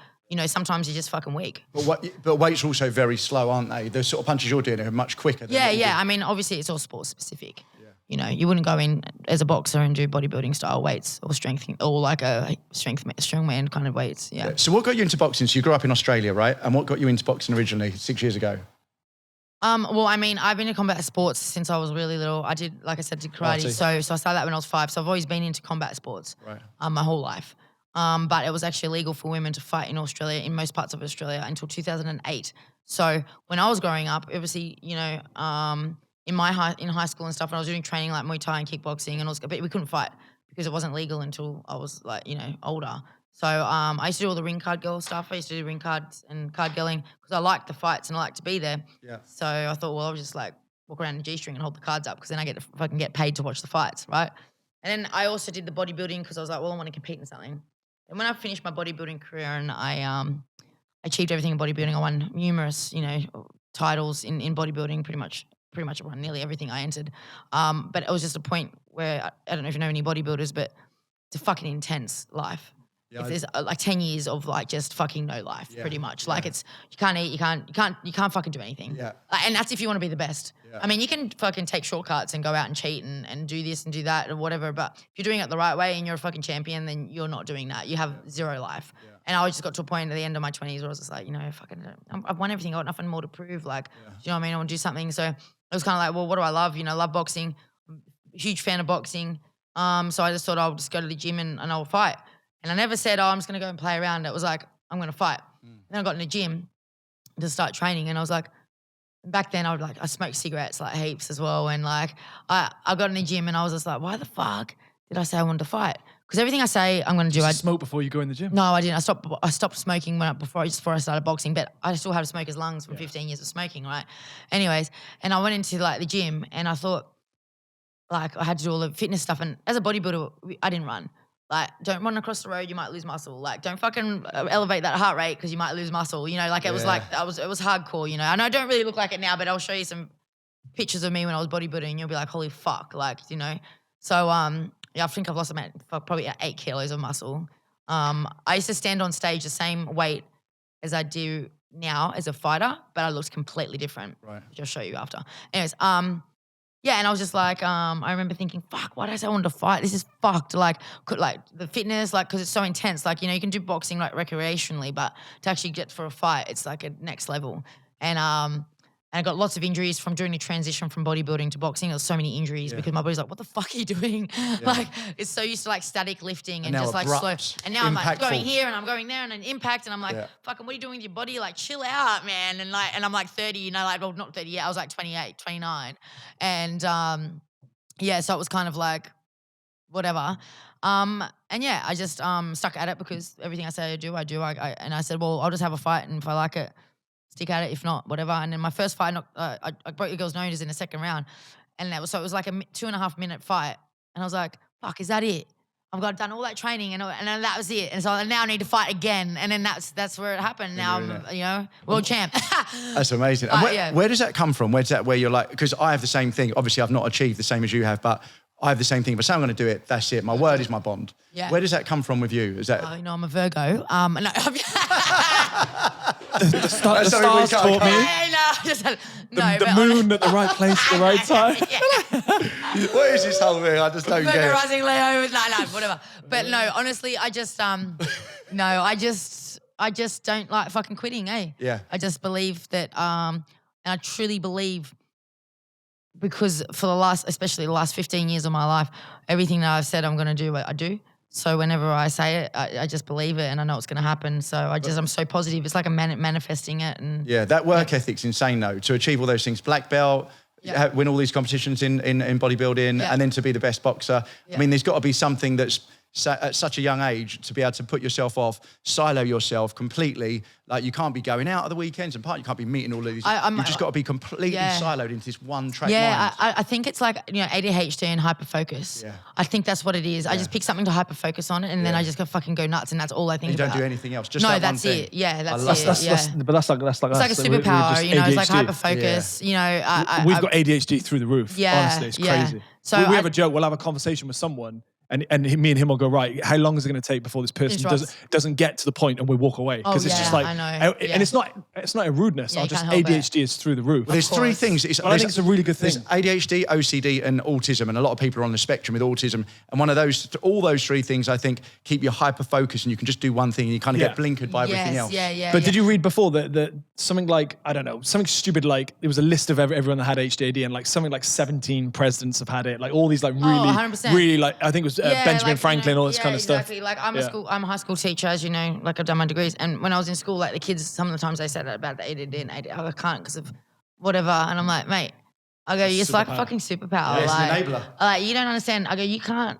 [SPEAKER 2] sometimes you're just fucking weak.
[SPEAKER 3] But weights are also very slow, aren't they? The sort of punches you're doing are much quicker.
[SPEAKER 2] Yeah. Obviously it's all sport specific. you wouldn't go in as a boxer and do bodybuilding style weights or strength or like a strongman kind of weights. Yeah.
[SPEAKER 3] So what got you into boxing? So you grew up in Australia, right? And what got you into boxing originally 6 years ago?
[SPEAKER 2] Well, I mean, I've been in combat sports since I was really little. I did, like I said, did karate. So I started that when I was 5. So I've always been into combat sports my whole life. But it was actually illegal for women to fight in Australia, in most parts of Australia, until 2008. So when I was growing up, obviously, in high school and stuff, and I was doing training like Muay Thai and kickboxing, but we couldn't fight because it wasn't legal until I was like, older. So I used to do all the ring card girl stuff. I used to do ring cards and card girling because I liked the fights and I liked to be there. Yeah. So I thought, well, I'll just like walk around in G-string and hold the cards up because then I get to fucking get paid to watch the fights, right? And then I also did the bodybuilding because I was like, well, I want to compete in something. And when I finished my bodybuilding career and I achieved everything in bodybuilding, I won numerous, titles in bodybuilding, pretty much won nearly everything I entered. But it was just a point where, I don't know if you know any bodybuilders, but it's a fucking intense life. Yeah, if there's like 10 years of like just fucking no life, pretty much. Like it's, you can't eat, you can't fucking do anything. Yeah. And that's if you want to be the best. Yeah. I mean, you can fucking take shortcuts and go out and cheat and do this and do that or whatever. But if you're doing it the right way and you're a fucking champion, then you're not doing that. You have zero life. Yeah. And I just got to a point at the end of my 20s where I was just like, fucking, I've won everything. I got nothing more to prove. Like, do you know what I mean? I want to do something. So it was kind of like, well, what do I love? Love boxing. I'm a huge fan of boxing. So I just thought I'll just go to the gym and I'll fight. And I never said, I'm just going to go and play around. It was like, I'm going to fight. Then I got in the gym to start training. And I was like, back then I smoked cigarettes like heaps as well. And like, I got in the gym and I was just like, why the fuck did I say I wanted to fight? Because everything I say I'm going to do.
[SPEAKER 4] I smoke before you go in the gym?
[SPEAKER 2] No, I didn't. I stopped smoking before I started boxing, but I still have smoker's lungs from 15 years of smoking, right? Anyways, and I went into like the gym and I thought like I had to do all the fitness stuff. And as a bodybuilder, I didn't run. Like, don't run across the road, you might lose muscle. Like, don't fucking elevate that heart rate because you might lose muscle. It was like, it was hardcore, And I don't really look like it now, but I'll show you some pictures of me when I was bodybuilding and you'll be like, holy fuck, So, I think I've lost about probably 8 kilos of muscle. I used to stand on stage the same weight as I do now as a fighter, but I looked completely different. Right. Which I'll show you after. Anyways, yeah, and I was just like, I remember thinking, fuck, why did I say I wanted to fight? This is fucked. Like the fitness, because it's so intense. Like, you can do boxing like recreationally, but to actually get for a fight, it's like a next level. And I got lots of injuries from doing the transition from bodybuilding to boxing. There was so many injuries because my body's like, what the fuck are you doing? Yeah. Like, it's so used to like static lifting and just like slow. And now I'm like going here and I'm going there and an impact and I'm like, fucking, what are you doing with your body? Like, chill out, man. And I'm like 30, well, not 30 yet. I was like 28, 29. And so it was kind of like, whatever. And yeah, I just stuck at it because everything I say I do. And I said, well, I'll just have a fight and if I like it, stick at it, if not, whatever. And then my first fight, I broke the girl's nose in the second round. And it was like a 2.5 minute fight. And I was like, fuck, is that it? I've done all that training and then that was it. And so now I need to fight again. And then that's where it happened. Now I'm, world champ.
[SPEAKER 3] That's amazing. And where does that come from? Where you're like, because I have the same thing. Obviously, I've not achieved the same as you have, but I have the same thing. If I say I'm going to do it, that's it. My word is my bond. Yeah. Where does that come from with you? Is that?
[SPEAKER 2] I'm a Virgo. No.
[SPEAKER 3] The stars
[SPEAKER 4] taught me. The moon at the right place at the right time.
[SPEAKER 3] What is this whole thing? I just don't get it.
[SPEAKER 2] Rising Leo. No, whatever. But no, honestly, I just I just don't like fucking quitting, eh?
[SPEAKER 3] Yeah.
[SPEAKER 2] I just believe that, and I truly believe, because for especially the last 15 years of my life, everything that I've said I'm going to do, I do. So whenever I say it, I just believe it and I know it's going to happen. So I'm so positive. It's like I'm manifesting it. And
[SPEAKER 3] yeah, that work ethic's insane though. To achieve all those things, black belt, win all these competitions in bodybuilding, and then to be the best boxer. Yeah. I mean, there's got to be something that's at such a young age to be able to put yourself off, silo yourself completely. Like, you can't be going out at the weekends and you can't be meeting all of these. You've just got to be completely siloed into this one track mind.
[SPEAKER 2] I think it's like, ADHD and hyperfocus. Yeah. I think that's what it is. Yeah. I just pick something to hyperfocus on it and then I just fucking go nuts and that's all I think about.
[SPEAKER 3] You don't do anything else, just that one thing.
[SPEAKER 2] It. Yeah, that's it.
[SPEAKER 4] But that's like
[SPEAKER 2] it's like a superpower, it's like hyperfocus.
[SPEAKER 4] Yeah. We've got ADHD through the roof. Yeah. Honestly, it's crazy. So we have a joke, we'll have a conversation with someone And me and him will go, right, how long is it going to take before this person doesn't get to the point and we walk away? Because it's just like,
[SPEAKER 2] I know.
[SPEAKER 4] And it's not a rudeness. Just ADHD is through the roof.
[SPEAKER 3] Well, there's three things.
[SPEAKER 4] I think it's a really good thing.
[SPEAKER 3] There's ADHD, OCD, and autism, and a lot of people are on the spectrum with autism. And one of those, all those three things, I think, keep you hyper focused, and you can just do one thing, and you kind of get blinkered by everything else.
[SPEAKER 4] But did you read before that something like, I don't know, something stupid like it was a list of everyone that had HDAD, and like something like 17 presidents have had it, like all these like really like I think it was Benjamin Franklin. All this kind of stuff.
[SPEAKER 2] Like I'm a high school teacher, as you know, like I've done my degrees. And when I was in school, like the kids, some of the times they said about the ADD and ADD, I can't because of whatever. And I'm like, mate, I go, it's like a fucking superpower.
[SPEAKER 3] Yeah, it's an enabler.
[SPEAKER 2] Like you don't understand. I go,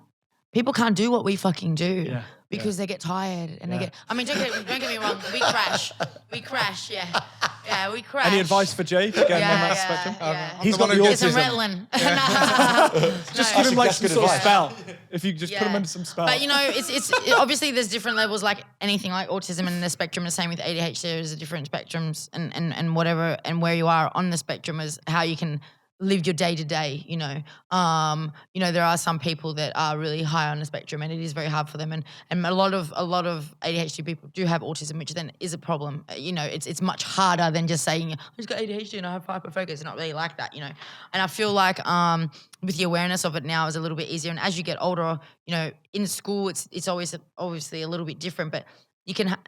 [SPEAKER 2] people can't do what we fucking do. Yeah. Because they get tired and they get. I mean, don't get me wrong. We crash. We crash. Yeah, we crash.
[SPEAKER 4] Any advice for Jay to get on that spectrum? He's got the
[SPEAKER 2] Get some
[SPEAKER 4] autism.
[SPEAKER 2] Ritalin.
[SPEAKER 4] Just give him like some sort of spell. If you just put him into some spell.
[SPEAKER 2] But you know, it's obviously there's different levels. Like anything, like autism and the spectrum. The same with ADHD. There's different spectrums and whatever, and where you are on the spectrum is how you can live your day to day, you know. There are some people that are really high on the spectrum, and it is very hard for them. And a lot of ADHD people do have autism, which then is a problem. You know, it's much harder than just saying I just got ADHD and I have hyperfocus. It's not really like that, you know. And I feel like with the awareness of it now is a little bit easier. And as you get older, you know, in school it's always obviously a little bit different, but you can have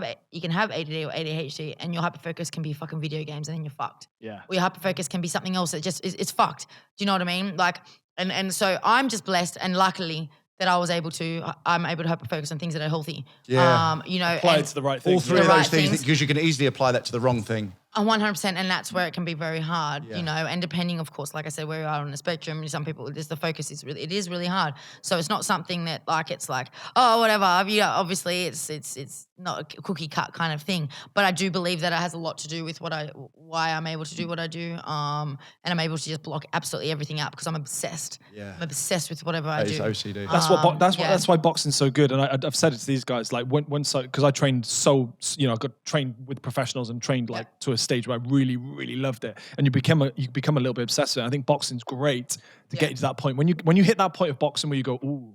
[SPEAKER 2] ADD or ADHD, and your hyperfocus can be fucking video games, and then you're fucked.
[SPEAKER 4] Yeah.
[SPEAKER 2] Or your hyperfocus can be something else that just it's fucked. Do you know what I mean? Like, and so I'm just blessed, and luckily that I'm able to hyperfocus on things that are healthy.
[SPEAKER 3] Yeah.
[SPEAKER 4] Apply it to the right thing.
[SPEAKER 3] All three of those things, because you can easily apply that to the wrong thing.
[SPEAKER 2] 100%, and that's where it can be very hard, you know, and depending, of course, like I said, where you are on the spectrum, some people, the focus is really hard. So it's not something that like, it's like, oh, whatever, obviously it's not a cookie cut kind of thing, but I do believe that it has a lot to do with why I'm able to do what I do, and I'm able to just block absolutely everything out because I'm obsessed. Yeah. I'm obsessed with whatever I do.
[SPEAKER 3] That is OCD.
[SPEAKER 4] That's why boxing's so good, and I've said it to these guys, like because I trained I got trained with professionals and trained like to a stage where I really, really loved it, and you become a little bit obsessed with it. I think boxing's great to get you to that point. When you hit that point of boxing where you go, ooh,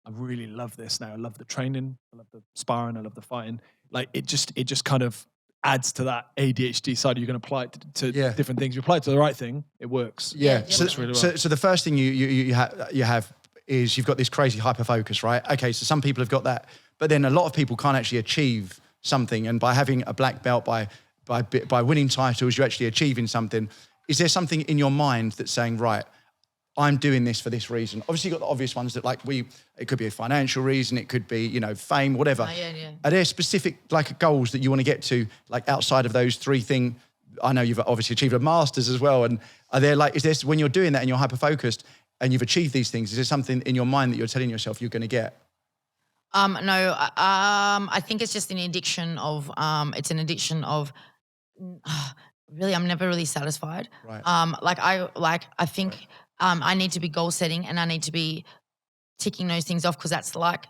[SPEAKER 4] I really love this now. I love the training, I love the sparring, I love the fighting. Like it just kind of adds to that ADHD side. You can apply it to different things. You apply it to the right thing, it works.
[SPEAKER 3] Yeah.
[SPEAKER 4] So
[SPEAKER 3] the first thing you have is you've got this crazy hyper focus, right? Okay, so some people have got that, but then a lot of people can't actually achieve something, and by having a black belt, by winning titles, you're actually achieving something. Is there something in your mind that's saying, right, I'm doing this for this reason? Obviously, you've got the obvious ones that it could be a financial reason, it could be, fame, whatever. Are there specific goals that you want to get to, like outside of those three things? I know you've obviously achieved a master's as well. And are there is there, when you're doing that and you're hyper-focused and you've achieved these things, is there something in your mind that you're telling yourself you're going to get?
[SPEAKER 2] No, I think it's just an addiction of, really, I'm never really satisfied.
[SPEAKER 3] Right.
[SPEAKER 2] I think I need to be goal setting, and I need to be ticking those things off, because that's like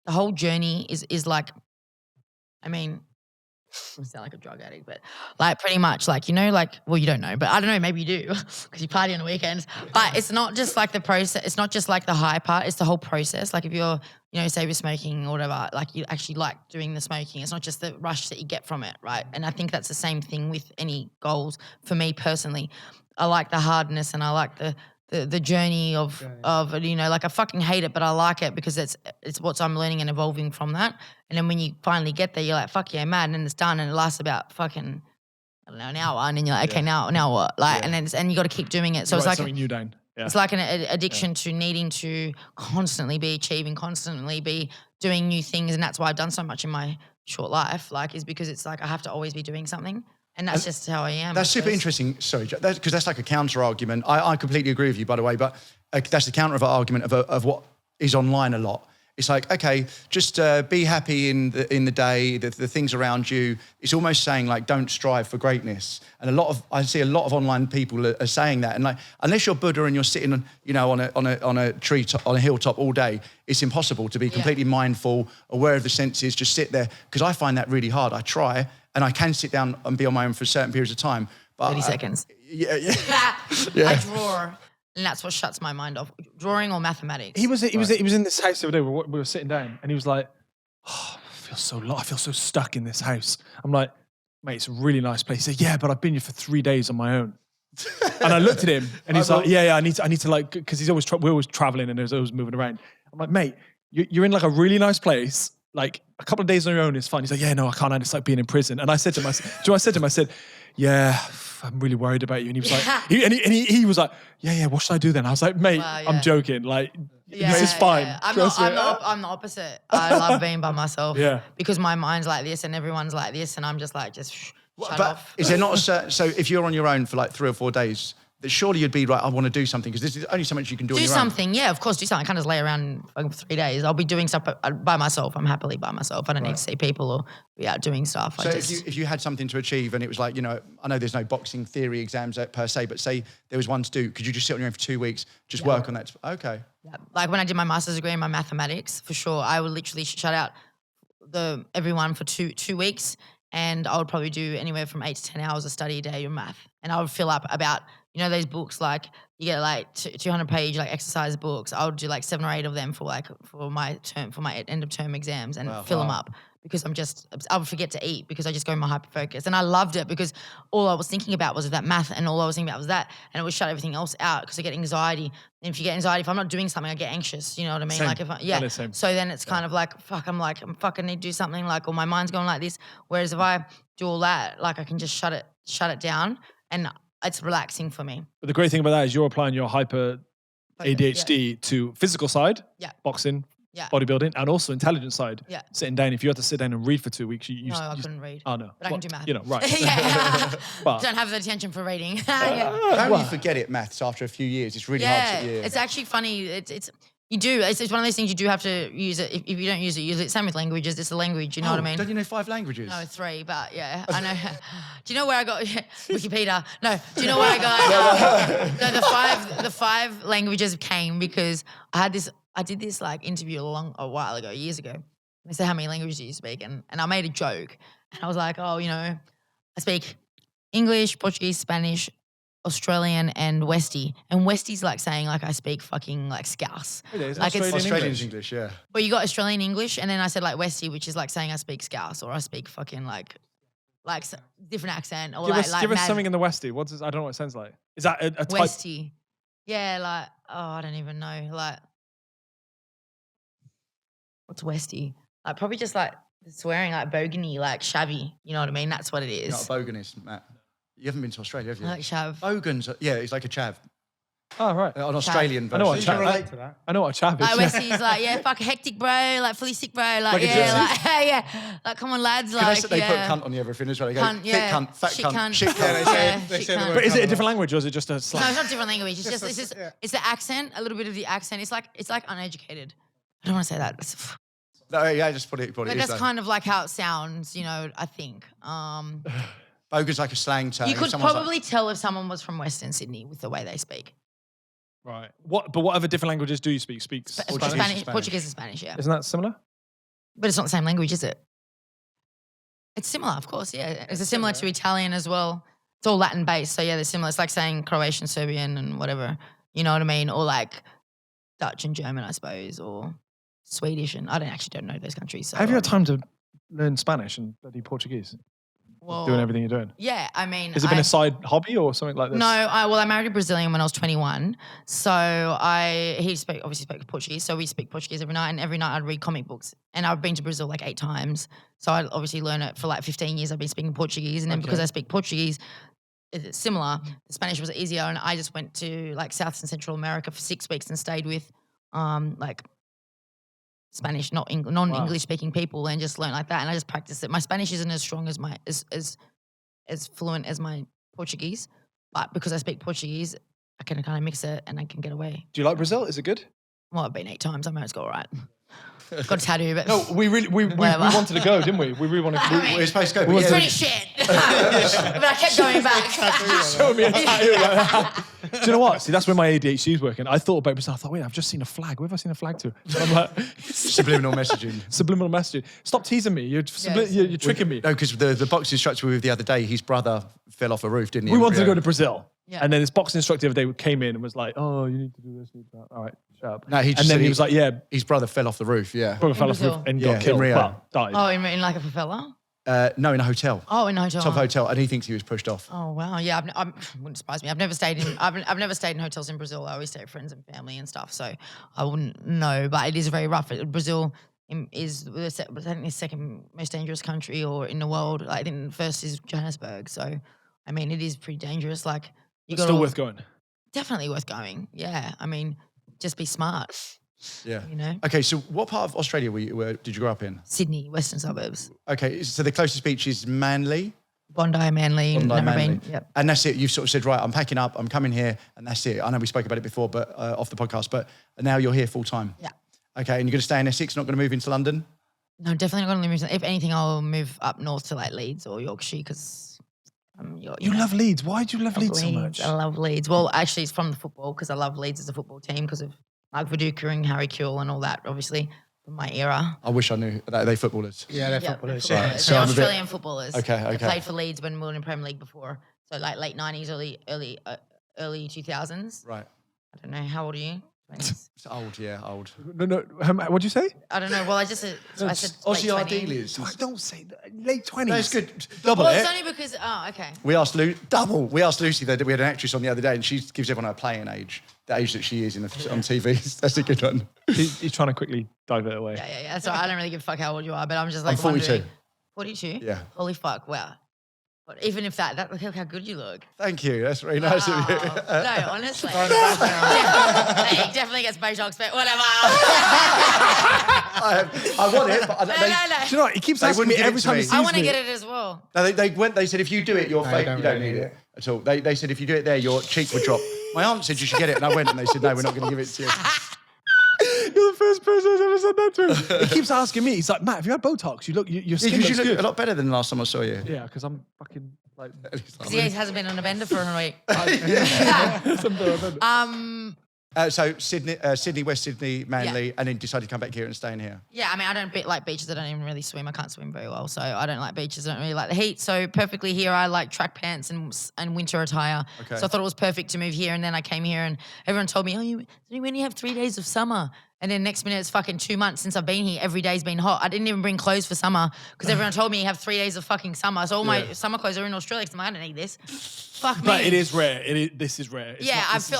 [SPEAKER 2] the whole journey is like, I mean, I sound like a drug addict, but like pretty much like, you don't know, but I don't know, maybe you do because you party on the weekends. But it's not just like the process. It's not just like the high part. It's the whole process. Like if you're, say you're smoking or whatever, like you actually like doing the smoking. It's not just the rush that you get from it, right? And I think that's the same thing with any goals. For me personally, I like the hardness, and I like the journey of like I fucking hate it, but I like it because it's what I'm learning and evolving from that. And then when you finally get there, you're like, fuck yeah, mad, and then it's done, and it lasts about fucking, I don't know, an hour, and then you're like, okay, now what? Like, and you got to keep doing it. So it's like
[SPEAKER 4] something new down. Yeah.
[SPEAKER 2] It's like an addiction to needing to constantly be achieving, constantly be doing new things, and that's why I've done so much in my short life. Like, is because it's like I have to always be doing something. And that's just how I am.
[SPEAKER 3] That's super interesting. Sorry, because that's like a counter argument. I completely agree with you, by the way, but that's the counter of argument of what is online a lot. It's like, okay, just be happy in the day, the things around you. It's almost saying like, don't strive for greatness. And I see a lot of online people are saying that. And like, unless you're Buddha and you're sitting, on a tree on a hilltop all day, it's impossible to be completely mindful, aware of the senses, just sit there. Because I find that really hard. I try, and I can sit down and be on my own for certain periods of time. But
[SPEAKER 2] 30 seconds.
[SPEAKER 3] Yeah.
[SPEAKER 2] I draw. And that's what shuts my mind off. Drawing or mathematics.
[SPEAKER 4] He was in this house the other day. We were sitting down, and he was like, "Oh, I feel so stuck in this house." I'm like, "Mate, it's a really nice place." He said, "Yeah, but I've been here for 3 days on my own." And I looked at him, and he's like, "Yeah, I need to like," because we're always traveling and there's always moving around. I'm like, "Mate, you're in like a really nice place. Like a couple of days on your own is fine." He's like, "Yeah, no, I can't. It's like being in prison." And I said to him, I said, "Yeah, I'm really worried about you." And he was like, he was like, yeah, what should I do then? I was like, "Mate, I'm joking. Like, this is fine."
[SPEAKER 2] Yeah. I'm the opposite. I love being by myself.
[SPEAKER 4] Yeah.
[SPEAKER 2] Because my mind's like this and everyone's like this, and I'm just like, shut off.
[SPEAKER 3] Is there not so if you're on your own for like 3 or 4 days, that surely you'd be right, I want to do something, because this is only so much you can do on your own.
[SPEAKER 2] Do something, yeah, of course, do something. I can't just lay around for 3 days. I'll be doing stuff by myself. I'm happily by myself. I don't need to see people or be out doing stuff.
[SPEAKER 3] So if you had something to achieve and it was like, you know, I know there's no boxing theory exams per se, but say there was one to do, could you just sit on your own for 2 weeks, just work on that? Okay.
[SPEAKER 2] Yeah. Like when I did my master's degree in my mathematics, for sure, I would literally shut out everyone for two weeks, and I would probably do anywhere from 8 to 10 hours of study a day in math. And I would fill up about, you know, those books, like you get like 200-page like exercise books. I would do like 7 or 8 of them for my end of term exams and fill them up, because I would forget to eat because I just go more hyper focused. And I loved it because all I was thinking about was that math, and all I was thinking about was that, and it would shut everything else out because I get anxiety. And if you get anxiety, if I'm not doing something, I get anxious. You know what I mean?
[SPEAKER 4] Same.
[SPEAKER 2] Like so then it's kind of like, fuck, I'm fucking need to do something, like, or my mind's going like this. Whereas if I do all that, like I can just shut it down, and it's relaxing for me.
[SPEAKER 4] But the great thing about that is you're applying your hyper ADHD to physical side, boxing, bodybuilding, and also intelligence side. Yeah. Sitting down. If you had to sit down and read for 2 weeks,
[SPEAKER 2] I couldn't read.
[SPEAKER 4] Oh no,
[SPEAKER 2] but I can do math.
[SPEAKER 4] You know, right?
[SPEAKER 2] But don't have the attention for reading.
[SPEAKER 3] How do you forget it, maths, after a few years? It's really hard to. Yeah,
[SPEAKER 2] it's actually funny. You do. It's one of those things you do have to use it. If you don't use it. Same with languages. It's a language. You know what I mean?
[SPEAKER 3] Don't you know 5 languages?
[SPEAKER 2] No, 3. But yeah, I know. Do you know where I got Wikipedia? No. Do you know where I got? No, the 5 languages came because I did this like interview years ago. They said, how many languages do you speak? And I made a joke, and I was like, oh, you know, I speak English, Portuguese, Spanish, Australian, and Westie. And Westie's like saying like I speak fucking like Scouse.
[SPEAKER 3] Like Australian English, yeah.
[SPEAKER 2] But you got Australian English, and then I said like Westie, which is like saying I speak Scouse, or I speak fucking like different accent, or
[SPEAKER 4] give us something in the Westie. I don't know what it sounds like. Is that a type?
[SPEAKER 2] Westie. Yeah, like I don't even know. Like what's Westie? Like probably just like swearing, like bogany, like shabby. You know what I mean? That's what it is.
[SPEAKER 3] You're not a boganist, Matt. You haven't been to Australia, have you?
[SPEAKER 2] I like chav.
[SPEAKER 3] Bogans, yeah, it's like a chav.
[SPEAKER 4] Oh, right.
[SPEAKER 3] An Australian version.
[SPEAKER 4] I know what a chav is. I know what a chav is.
[SPEAKER 2] Like Westie's like, yeah, fuck hectic, bro. Like fully sick, bro. Like yeah. Like come on, lads. Like
[SPEAKER 3] they put cunt on everything as well. They go,
[SPEAKER 2] cunt,
[SPEAKER 3] thick cunt, fat
[SPEAKER 2] shit
[SPEAKER 3] cunt,
[SPEAKER 2] shit cunt.
[SPEAKER 3] They say
[SPEAKER 4] but is it a different language, or is it just a slang?
[SPEAKER 2] No, it's not a different language. It's just it's the accent, a little bit of the accent. It's like uneducated. I don't want to say that.
[SPEAKER 3] No, yeah, just put it.
[SPEAKER 2] But that's kind of like how it sounds, you know, I think.
[SPEAKER 3] Bogan's like a slang term.
[SPEAKER 2] You could probably tell if someone was from Western Sydney with the way they speak.
[SPEAKER 4] Right. But what other different languages do you speak?
[SPEAKER 2] Spanish, Portuguese and Spanish, yeah.
[SPEAKER 4] Isn't that similar?
[SPEAKER 2] But it's not the same language, is it? It's similar, of course, yeah. It's similar to Italian as well. It's all Latin based, so yeah, they're similar. It's like saying Croatian, Serbian, and whatever. You know what I mean? Or like Dutch and German, I suppose, or Swedish, and I don't know those countries. So
[SPEAKER 4] have you had time to learn Spanish and bloody Portuguese?
[SPEAKER 2] Well,
[SPEAKER 4] doing everything you're doing?
[SPEAKER 2] Yeah, I mean...
[SPEAKER 4] Has it been a side hobby or something like this?
[SPEAKER 2] No, I married a Brazilian when I was 21. So he obviously spoke Portuguese, so we speak Portuguese every night, and every night I'd read comic books. And I've been to Brazil like 8 times. So I obviously learned it for like 15 years. I've been speaking Portuguese, and then because I speak Portuguese, it's similar. The Spanish was easier, and I just went to like South and Central America for 6 weeks and stayed with like Spanish, non-English speaking people, and just learned like that. And I just practiced it. My Spanish isn't as strong as as fluent as my Portuguese, but because I speak Portuguese, I can kind of mix it and I can get away.
[SPEAKER 4] Do you like Brazil? Is it good?
[SPEAKER 2] Well, I've been 8 times. I might as well, all right. Got a tattoo, but
[SPEAKER 4] no, we wanted to go, didn't we? We really wanted to.
[SPEAKER 3] We were supposed to go.
[SPEAKER 2] It's pretty shit, but I kept going back.
[SPEAKER 4] Show me a tattoo like that. Do you know what? See, that's when my ADHD is working. I thought about Brazil. I thought, wait, I've just seen a flag. Where have I seen a flag to? And I'm like,
[SPEAKER 3] subliminal messaging.
[SPEAKER 4] Subliminal messaging. Stop teasing me. You're tricking me.
[SPEAKER 3] No, because the boxing instructor we were with the other day, his brother fell off a roof, didn't he?
[SPEAKER 4] We wanted to go to Brazil.
[SPEAKER 2] Yeah.
[SPEAKER 4] And then this boxing instructor the other day came in and was like, "Oh, you need to do this, you need that." All right, shut up.
[SPEAKER 3] No,
[SPEAKER 4] and then he was like, "Yeah,
[SPEAKER 3] his brother fell off the roof. Yeah,
[SPEAKER 4] brother fell off the roof and got killed,
[SPEAKER 3] in Rio.
[SPEAKER 4] but died."
[SPEAKER 2] Oh, in like a favela?
[SPEAKER 3] No, in a hotel.
[SPEAKER 2] Oh, in a hotel.
[SPEAKER 3] Top hotel, and he thinks he was pushed off.
[SPEAKER 2] Oh wow, yeah, wouldn't surprise me. I've never stayed in. I've never stayed in hotels in Brazil. I always stay with friends and family and stuff, so I wouldn't know. But it is very rough. Brazil is the second most dangerous country or in the world. I think the first is Johannesburg. So, I mean, it is pretty dangerous. Like,
[SPEAKER 4] it's still worth going.
[SPEAKER 2] Definitely worth going. Yeah, I mean, just be smart.
[SPEAKER 3] Yeah.
[SPEAKER 2] You know.
[SPEAKER 3] Okay, so what part of Australia did you grow up in?
[SPEAKER 2] Sydney, western suburbs.
[SPEAKER 3] Okay, so the closest beach is Manly.
[SPEAKER 2] Bondi, Manly.
[SPEAKER 3] Yep. And that's it. You've sort of said, right, I'm packing up, I'm coming here, and that's it. I know we spoke about it before, but off the podcast, but now you're here full time.
[SPEAKER 2] Yeah.
[SPEAKER 3] Okay, and you're going to stay in Essex, not going to move into London?
[SPEAKER 2] No, definitely not going to move. If anything, I'll move up north to like Leeds or Yorkshire because
[SPEAKER 4] you love Leeds. Why do you love Leeds so much?
[SPEAKER 2] I love Leeds. Well, actually, it's from the football because I love Leeds as a football team because of Mark Viduka and Harry Kewell and all that, obviously, from my era.
[SPEAKER 3] I wish I knew. Are they footballers?
[SPEAKER 1] Yeah, they're footballers.
[SPEAKER 2] They're
[SPEAKER 3] So I'm
[SPEAKER 2] Australian footballers.
[SPEAKER 3] Okay.
[SPEAKER 2] They played for Leeds when we were in Premier League before. So like late 90s, early 2000s.
[SPEAKER 3] Right.
[SPEAKER 2] I don't know. How old are you? 20s?
[SPEAKER 3] It's old, yeah, old.
[SPEAKER 4] No. What'd you say?
[SPEAKER 2] I don't know. Well, I said
[SPEAKER 3] Aussie
[SPEAKER 2] late
[SPEAKER 3] ideal
[SPEAKER 2] 20s.
[SPEAKER 3] is.
[SPEAKER 4] Don't say that. Late 20s.
[SPEAKER 3] No, it's good. Double
[SPEAKER 2] Well,
[SPEAKER 3] it.
[SPEAKER 2] it's only because, okay.
[SPEAKER 3] We asked Lucy that we had an actress on the other day, and she gives everyone her playing age, the age that she is on TV. That's a good one.
[SPEAKER 4] He's trying to quickly divert away.
[SPEAKER 2] Yeah. So I don't really give a fuck how old you are, but I'm just like
[SPEAKER 3] I'm 42.
[SPEAKER 2] 42?
[SPEAKER 3] Yeah.
[SPEAKER 2] Holy fuck, wow. But even if that look how good you look.
[SPEAKER 3] Thank you. That's very nice of you.
[SPEAKER 2] No, honestly. He definitely gets Botox, but whatever.
[SPEAKER 3] I want it, but
[SPEAKER 2] No.
[SPEAKER 4] Do you know what? He keeps asking me every time he sees me.
[SPEAKER 2] I want to get it as well.
[SPEAKER 3] No, they said if you do it, your face, you don't need it at all. They said if you do it there, your cheek would drop. My aunt said you should get it, and I went, and they said no, we're not going to give it to you.
[SPEAKER 4] You're the first person who's ever said that to him. He keeps asking me. He's like, "Matt, have you had Botox? Your skin looks good."
[SPEAKER 3] A lot better than the last time I saw you.
[SPEAKER 4] Yeah, because I'm fucking like.
[SPEAKER 2] Because he hasn't been on a bender for a week.
[SPEAKER 3] So Sydney, West Sydney, Manly, and then decided to come back here and stay in here.
[SPEAKER 2] Yeah, I mean, I don't like beaches. I don't even really swim. I can't swim very well, so I don't like beaches. I don't really like the heat. So perfectly here, I like track pants and winter attire.
[SPEAKER 3] Okay.
[SPEAKER 2] So I thought it was perfect to move here. And then I came here, and everyone told me, "Oh, you only have 3 days of summer." And then next minute, it's fucking 2 months since I've been here. Every day's been hot. I didn't even bring clothes for summer because everyone told me you have 3 days of fucking summer. So all my summer clothes are in Australia because I don't need this. Fuck me.
[SPEAKER 4] But it is rare. This is rare.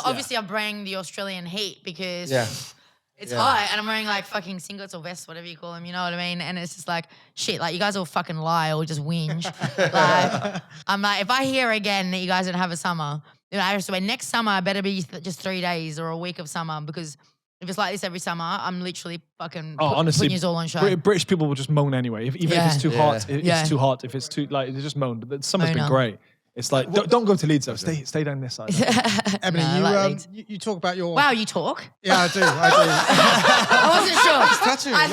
[SPEAKER 2] Obviously I'm bringing the Australian heat because it's hot and I'm wearing like fucking singlets or vests, whatever you call them, you know what I mean? And it's just like, shit, like you guys all fucking lie or just whinge. Like, I'm like, if I hear again that you guys don't have a summer, then I just swear next summer I better be just 3 days or a week of summer because if it's like this every summer, I'm literally fucking
[SPEAKER 4] honestly,
[SPEAKER 2] putting you all on show.
[SPEAKER 4] British people will just moan anyway. Even if it's too hot, it's too hot. If it's too, like, they just moan. But the summer's been great. It's like, don't go to Leeds though. Stay down this side.
[SPEAKER 1] Ebanie, you talk about your...
[SPEAKER 2] Wow, you talk?
[SPEAKER 1] Yeah, I do.
[SPEAKER 2] I wasn't sure.
[SPEAKER 1] Tattoo,
[SPEAKER 2] I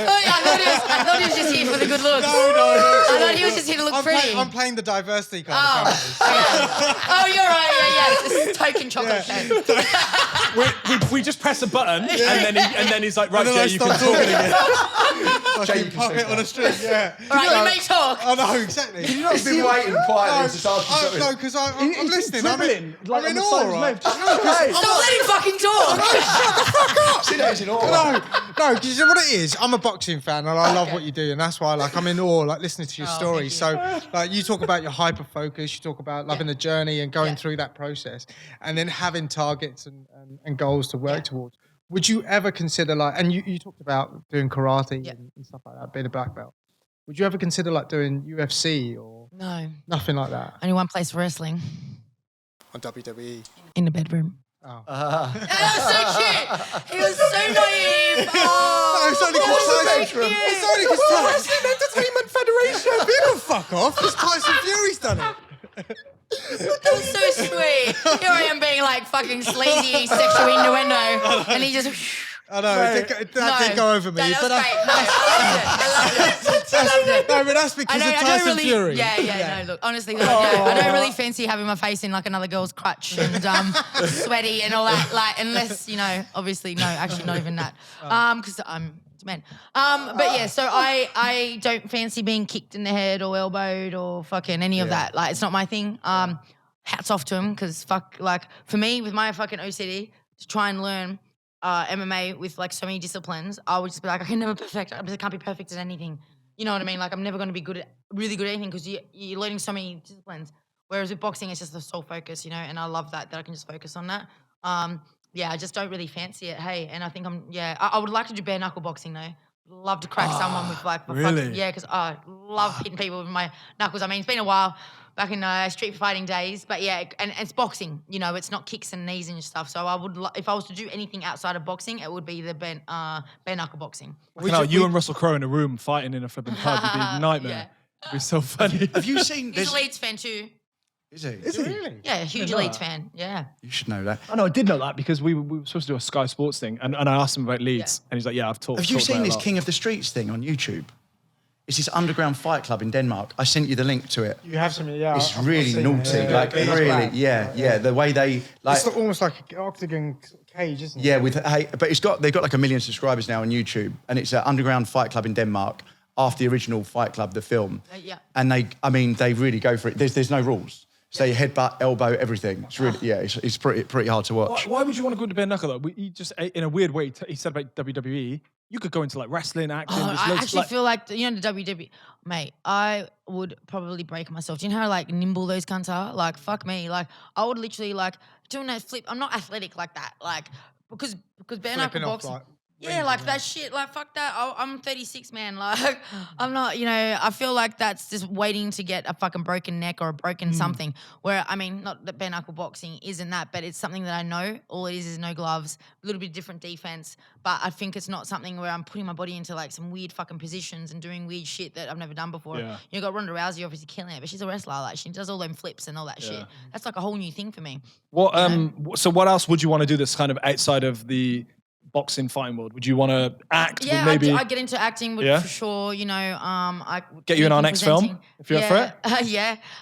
[SPEAKER 2] thought he was just here for the good looks.
[SPEAKER 1] No.
[SPEAKER 2] I thought he was just here to look pretty.
[SPEAKER 1] I'm playing the diversity card.
[SPEAKER 2] Oh, you're right. Yeah. This is token chocolate cake.
[SPEAKER 4] we just press a button and then he's like, right,
[SPEAKER 1] and
[SPEAKER 4] Jay,
[SPEAKER 1] then
[SPEAKER 4] you
[SPEAKER 1] I
[SPEAKER 4] can
[SPEAKER 1] start
[SPEAKER 4] talk.
[SPEAKER 1] talking again.
[SPEAKER 3] Jay,
[SPEAKER 1] Fucking puppet on a string, yeah.
[SPEAKER 2] All right, you may talk.
[SPEAKER 1] I know, exactly.
[SPEAKER 3] You've not been waiting quietly to ask you something.
[SPEAKER 1] No, because I'm listening. I'm in awe, right?
[SPEAKER 2] Stop letting fucking talk.
[SPEAKER 3] See, that is in awe.
[SPEAKER 1] No, because you know what it is? I'm a boxing fan and I love what you do, and that's why I'm in awe, listening to your story. So, you talk about your hyper focus, you talk about loving the journey and going through that process, and then having targets and goals to work towards. Would you ever consider and you talked about doing karate and stuff like that, being a black belt. Would you ever consider doing UFC or nothing like that?
[SPEAKER 2] Only one place for wrestling.
[SPEAKER 1] On WWE.
[SPEAKER 2] In the bedroom.
[SPEAKER 1] Oh.
[SPEAKER 2] That was so cute. He was so naive. Oh,
[SPEAKER 1] No, it's only because
[SPEAKER 2] so
[SPEAKER 1] Wrestling Entertainment Federation. You can fuck off. Because Tyson Fury's done it.
[SPEAKER 2] That was so sweet. Here I am being like fucking sleazy sexual innuendo, and he just.
[SPEAKER 1] I know, that did go over me.
[SPEAKER 2] That was
[SPEAKER 1] but
[SPEAKER 2] great. No, I loved it.
[SPEAKER 1] No, but that's because of Tyson Fury.
[SPEAKER 2] Yeah. Look, honestly, I don't really fancy having my face in another girl's crutch and sweaty and all that. Unless obviously, no, actually, not even that. Because I'm men. But yeah, so I don't fancy being kicked in the head or elbowed or fucking any of that. It's not my thing. hats off to him because for me, with my fucking OCD, to try and learn MMA with like so many disciplines, I would just be like, I can never perfect. I can't be perfect at anything. You know what I mean? Like I'm never going to be really good at anything because you're learning so many disciplines. Whereas with boxing, it's just the sole focus, you know. And I love that I can just focus on that. I just don't really fancy it. Hey, and I think I would like to do bare knuckle boxing though. Love to crack someone with like
[SPEAKER 4] really?
[SPEAKER 2] Because I love hitting people with my knuckles. I mean, it's been a while back in street fighting days, but yeah, and it's boxing. You know, it's not kicks and knees and stuff. So I would, if I was to do anything outside of boxing, it would be the bare knuckle boxing.
[SPEAKER 4] You and Russell Crowe in a room fighting in a flipping pub would be a nightmare. It'd be so funny.
[SPEAKER 3] Have you seen?
[SPEAKER 2] He's a Leeds fan too.
[SPEAKER 3] Is he?
[SPEAKER 1] Is he really?
[SPEAKER 2] Yeah, huge Leeds fan. Yeah.
[SPEAKER 3] You should know that.
[SPEAKER 4] I know, I did know that because we were supposed to do a Sky Sports thing, and I asked him about Leeds, and he's like, "Yeah, I've talked."
[SPEAKER 3] Have you seen this King of the Streets thing on YouTube? It's this underground fight club in Denmark. I sent you the link to it.
[SPEAKER 1] You have some, yeah.
[SPEAKER 3] It's really naughty, The way they like.
[SPEAKER 1] It's almost like an octagon cage, isn't it?
[SPEAKER 3] Yeah, but they've got like 1 million subscribers now on YouTube, and it's an underground fight club in Denmark after the original Fight Club, the film. And they really go for it. There's no rules. So you headbutt, elbow, everything. It's really, it's pretty hard to watch.
[SPEAKER 4] Why would you want to go to bare knuckle though? He just, in a weird way, he said about WWE. You could go into like wrestling, acting.
[SPEAKER 2] I actually feel like, the WWE, mate, I would probably break myself. Do you know how like nimble those cunts are? Like, fuck me. Like, I would literally like doing that flip. I'm not athletic like that. Like, because bare knuckle boxing. Yeah, like that shit. Like, fuck that. I'm 36, man. Like, I'm not, I feel like that's just waiting to get a fucking broken neck or a broken something. Where, I mean, not that bare knuckle boxing isn't that, but it's something that I know. All it is no gloves, a little bit different defense. But I think it's not something where I'm putting my body into like some weird fucking positions and doing weird shit that I've never done before.
[SPEAKER 4] Yeah.
[SPEAKER 2] You got Ronda Rousey obviously killing it, but she's a wrestler. Like, she does all them flips and all that shit. That's like a whole new thing for me.
[SPEAKER 4] So what else would you want to do that's kind of outside of the boxing fighting world? Would you want to act?
[SPEAKER 2] Yeah,
[SPEAKER 4] maybe
[SPEAKER 2] I get into acting for sure. I
[SPEAKER 4] get you in our next film if you're up for
[SPEAKER 2] it.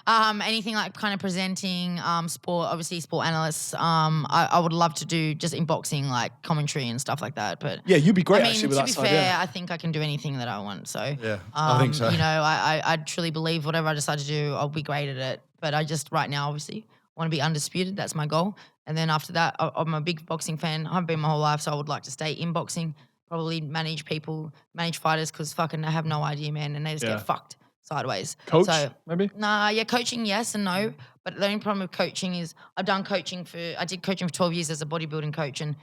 [SPEAKER 2] Anything like kind of presenting, sport, obviously sport analysts. I would love to do just in boxing like commentary and stuff like that. But
[SPEAKER 4] yeah, you'd be great.
[SPEAKER 2] I mean,
[SPEAKER 4] actually with
[SPEAKER 2] to
[SPEAKER 4] that
[SPEAKER 2] be
[SPEAKER 4] side,
[SPEAKER 2] fair, I think I can do anything that I want. So
[SPEAKER 3] I think so.
[SPEAKER 2] I truly believe whatever I decide to do, I'll be great at it. But I just right now, obviously, want to be undisputed. That's my goal. And then after that, I'm a big boxing fan. I've been my whole life, so I would like to stay in boxing, probably manage people, manage fighters, because fucking I have no idea, man, and they just get fucked sideways.
[SPEAKER 4] Coach, maybe?
[SPEAKER 2] Nah, coaching, yes and no. But the only problem with coaching is I did coaching for 12 years as a bodybuilding coach, and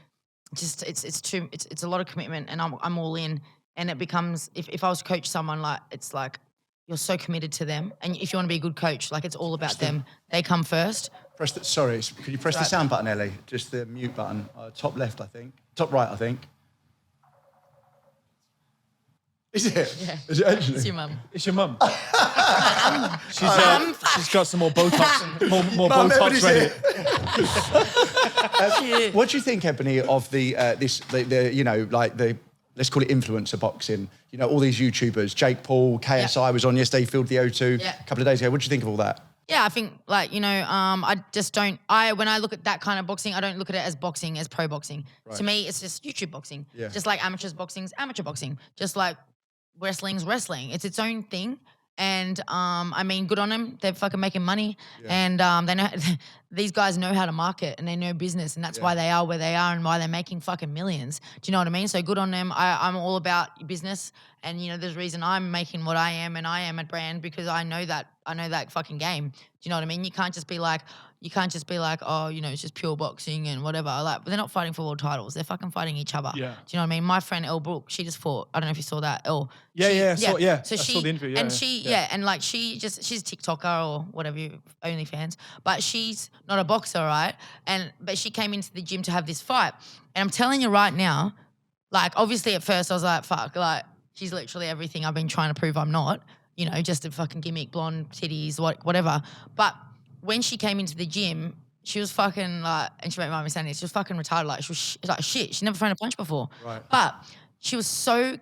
[SPEAKER 2] just it's a lot of commitment, and I'm all in. And it becomes, if I was to coach someone, like it's like you're so committed to them, and if you want to be a good coach, like it's all about them. They come first.
[SPEAKER 3] Sorry, could you press the sound button, Ellie? Just the mute button. Top left, I think. Top right, I think. Is it?
[SPEAKER 2] Yeah.
[SPEAKER 3] Is it actually?
[SPEAKER 2] It's your mum.
[SPEAKER 4] It's your mum. She's got some more Botox, more
[SPEAKER 3] Mum,
[SPEAKER 4] Botox ready.
[SPEAKER 3] What do you think, Ebanie, of let's call it influencer boxing? You know, all these YouTubers, Jake Paul, KSI was on yesterday, filled the O2 a couple of days ago. What do you think of all that?
[SPEAKER 2] Yeah, I think I just don't. When I look at that kind of boxing, I don't look at it as boxing, as pro boxing. Right. To me, it's just YouTube boxing. Yeah. Just like amateurs boxing's amateur boxing. Just like wrestling's wrestling. It's its own thing. And I mean, good on them. They're fucking making money, and they know these guys know how to market and they know business, and that's why they are where they are and why they're making fucking millions. Do you know what I mean? So good on them. I'm all about business, and there's a reason I'm making what I am, and I am a brand because I know that fucking game. Do you know what I mean? You can't just be like, oh, it's just pure boxing and whatever. Like, they're not fighting for world titles. They're fucking fighting each other. Yeah. Do you know what I mean? My friend Elle Brooke, she just fought. I don't know if you saw that. So
[SPEAKER 4] I saw the interview.
[SPEAKER 2] And she's a TikToker or whatever, OnlyFans, but she's not a boxer, right? But she came into the gym to have this fight. And I'm telling you right now, like, obviously at first I was like, fuck, like, she's literally everything I've been trying to prove I'm not. Just a fucking gimmick, blonde, titties, whatever. But when she came into the gym, she was fucking like, and she made my saying this, she was fucking retarded. Like, she was like shit. She never thrown a punch before. Right. But she was so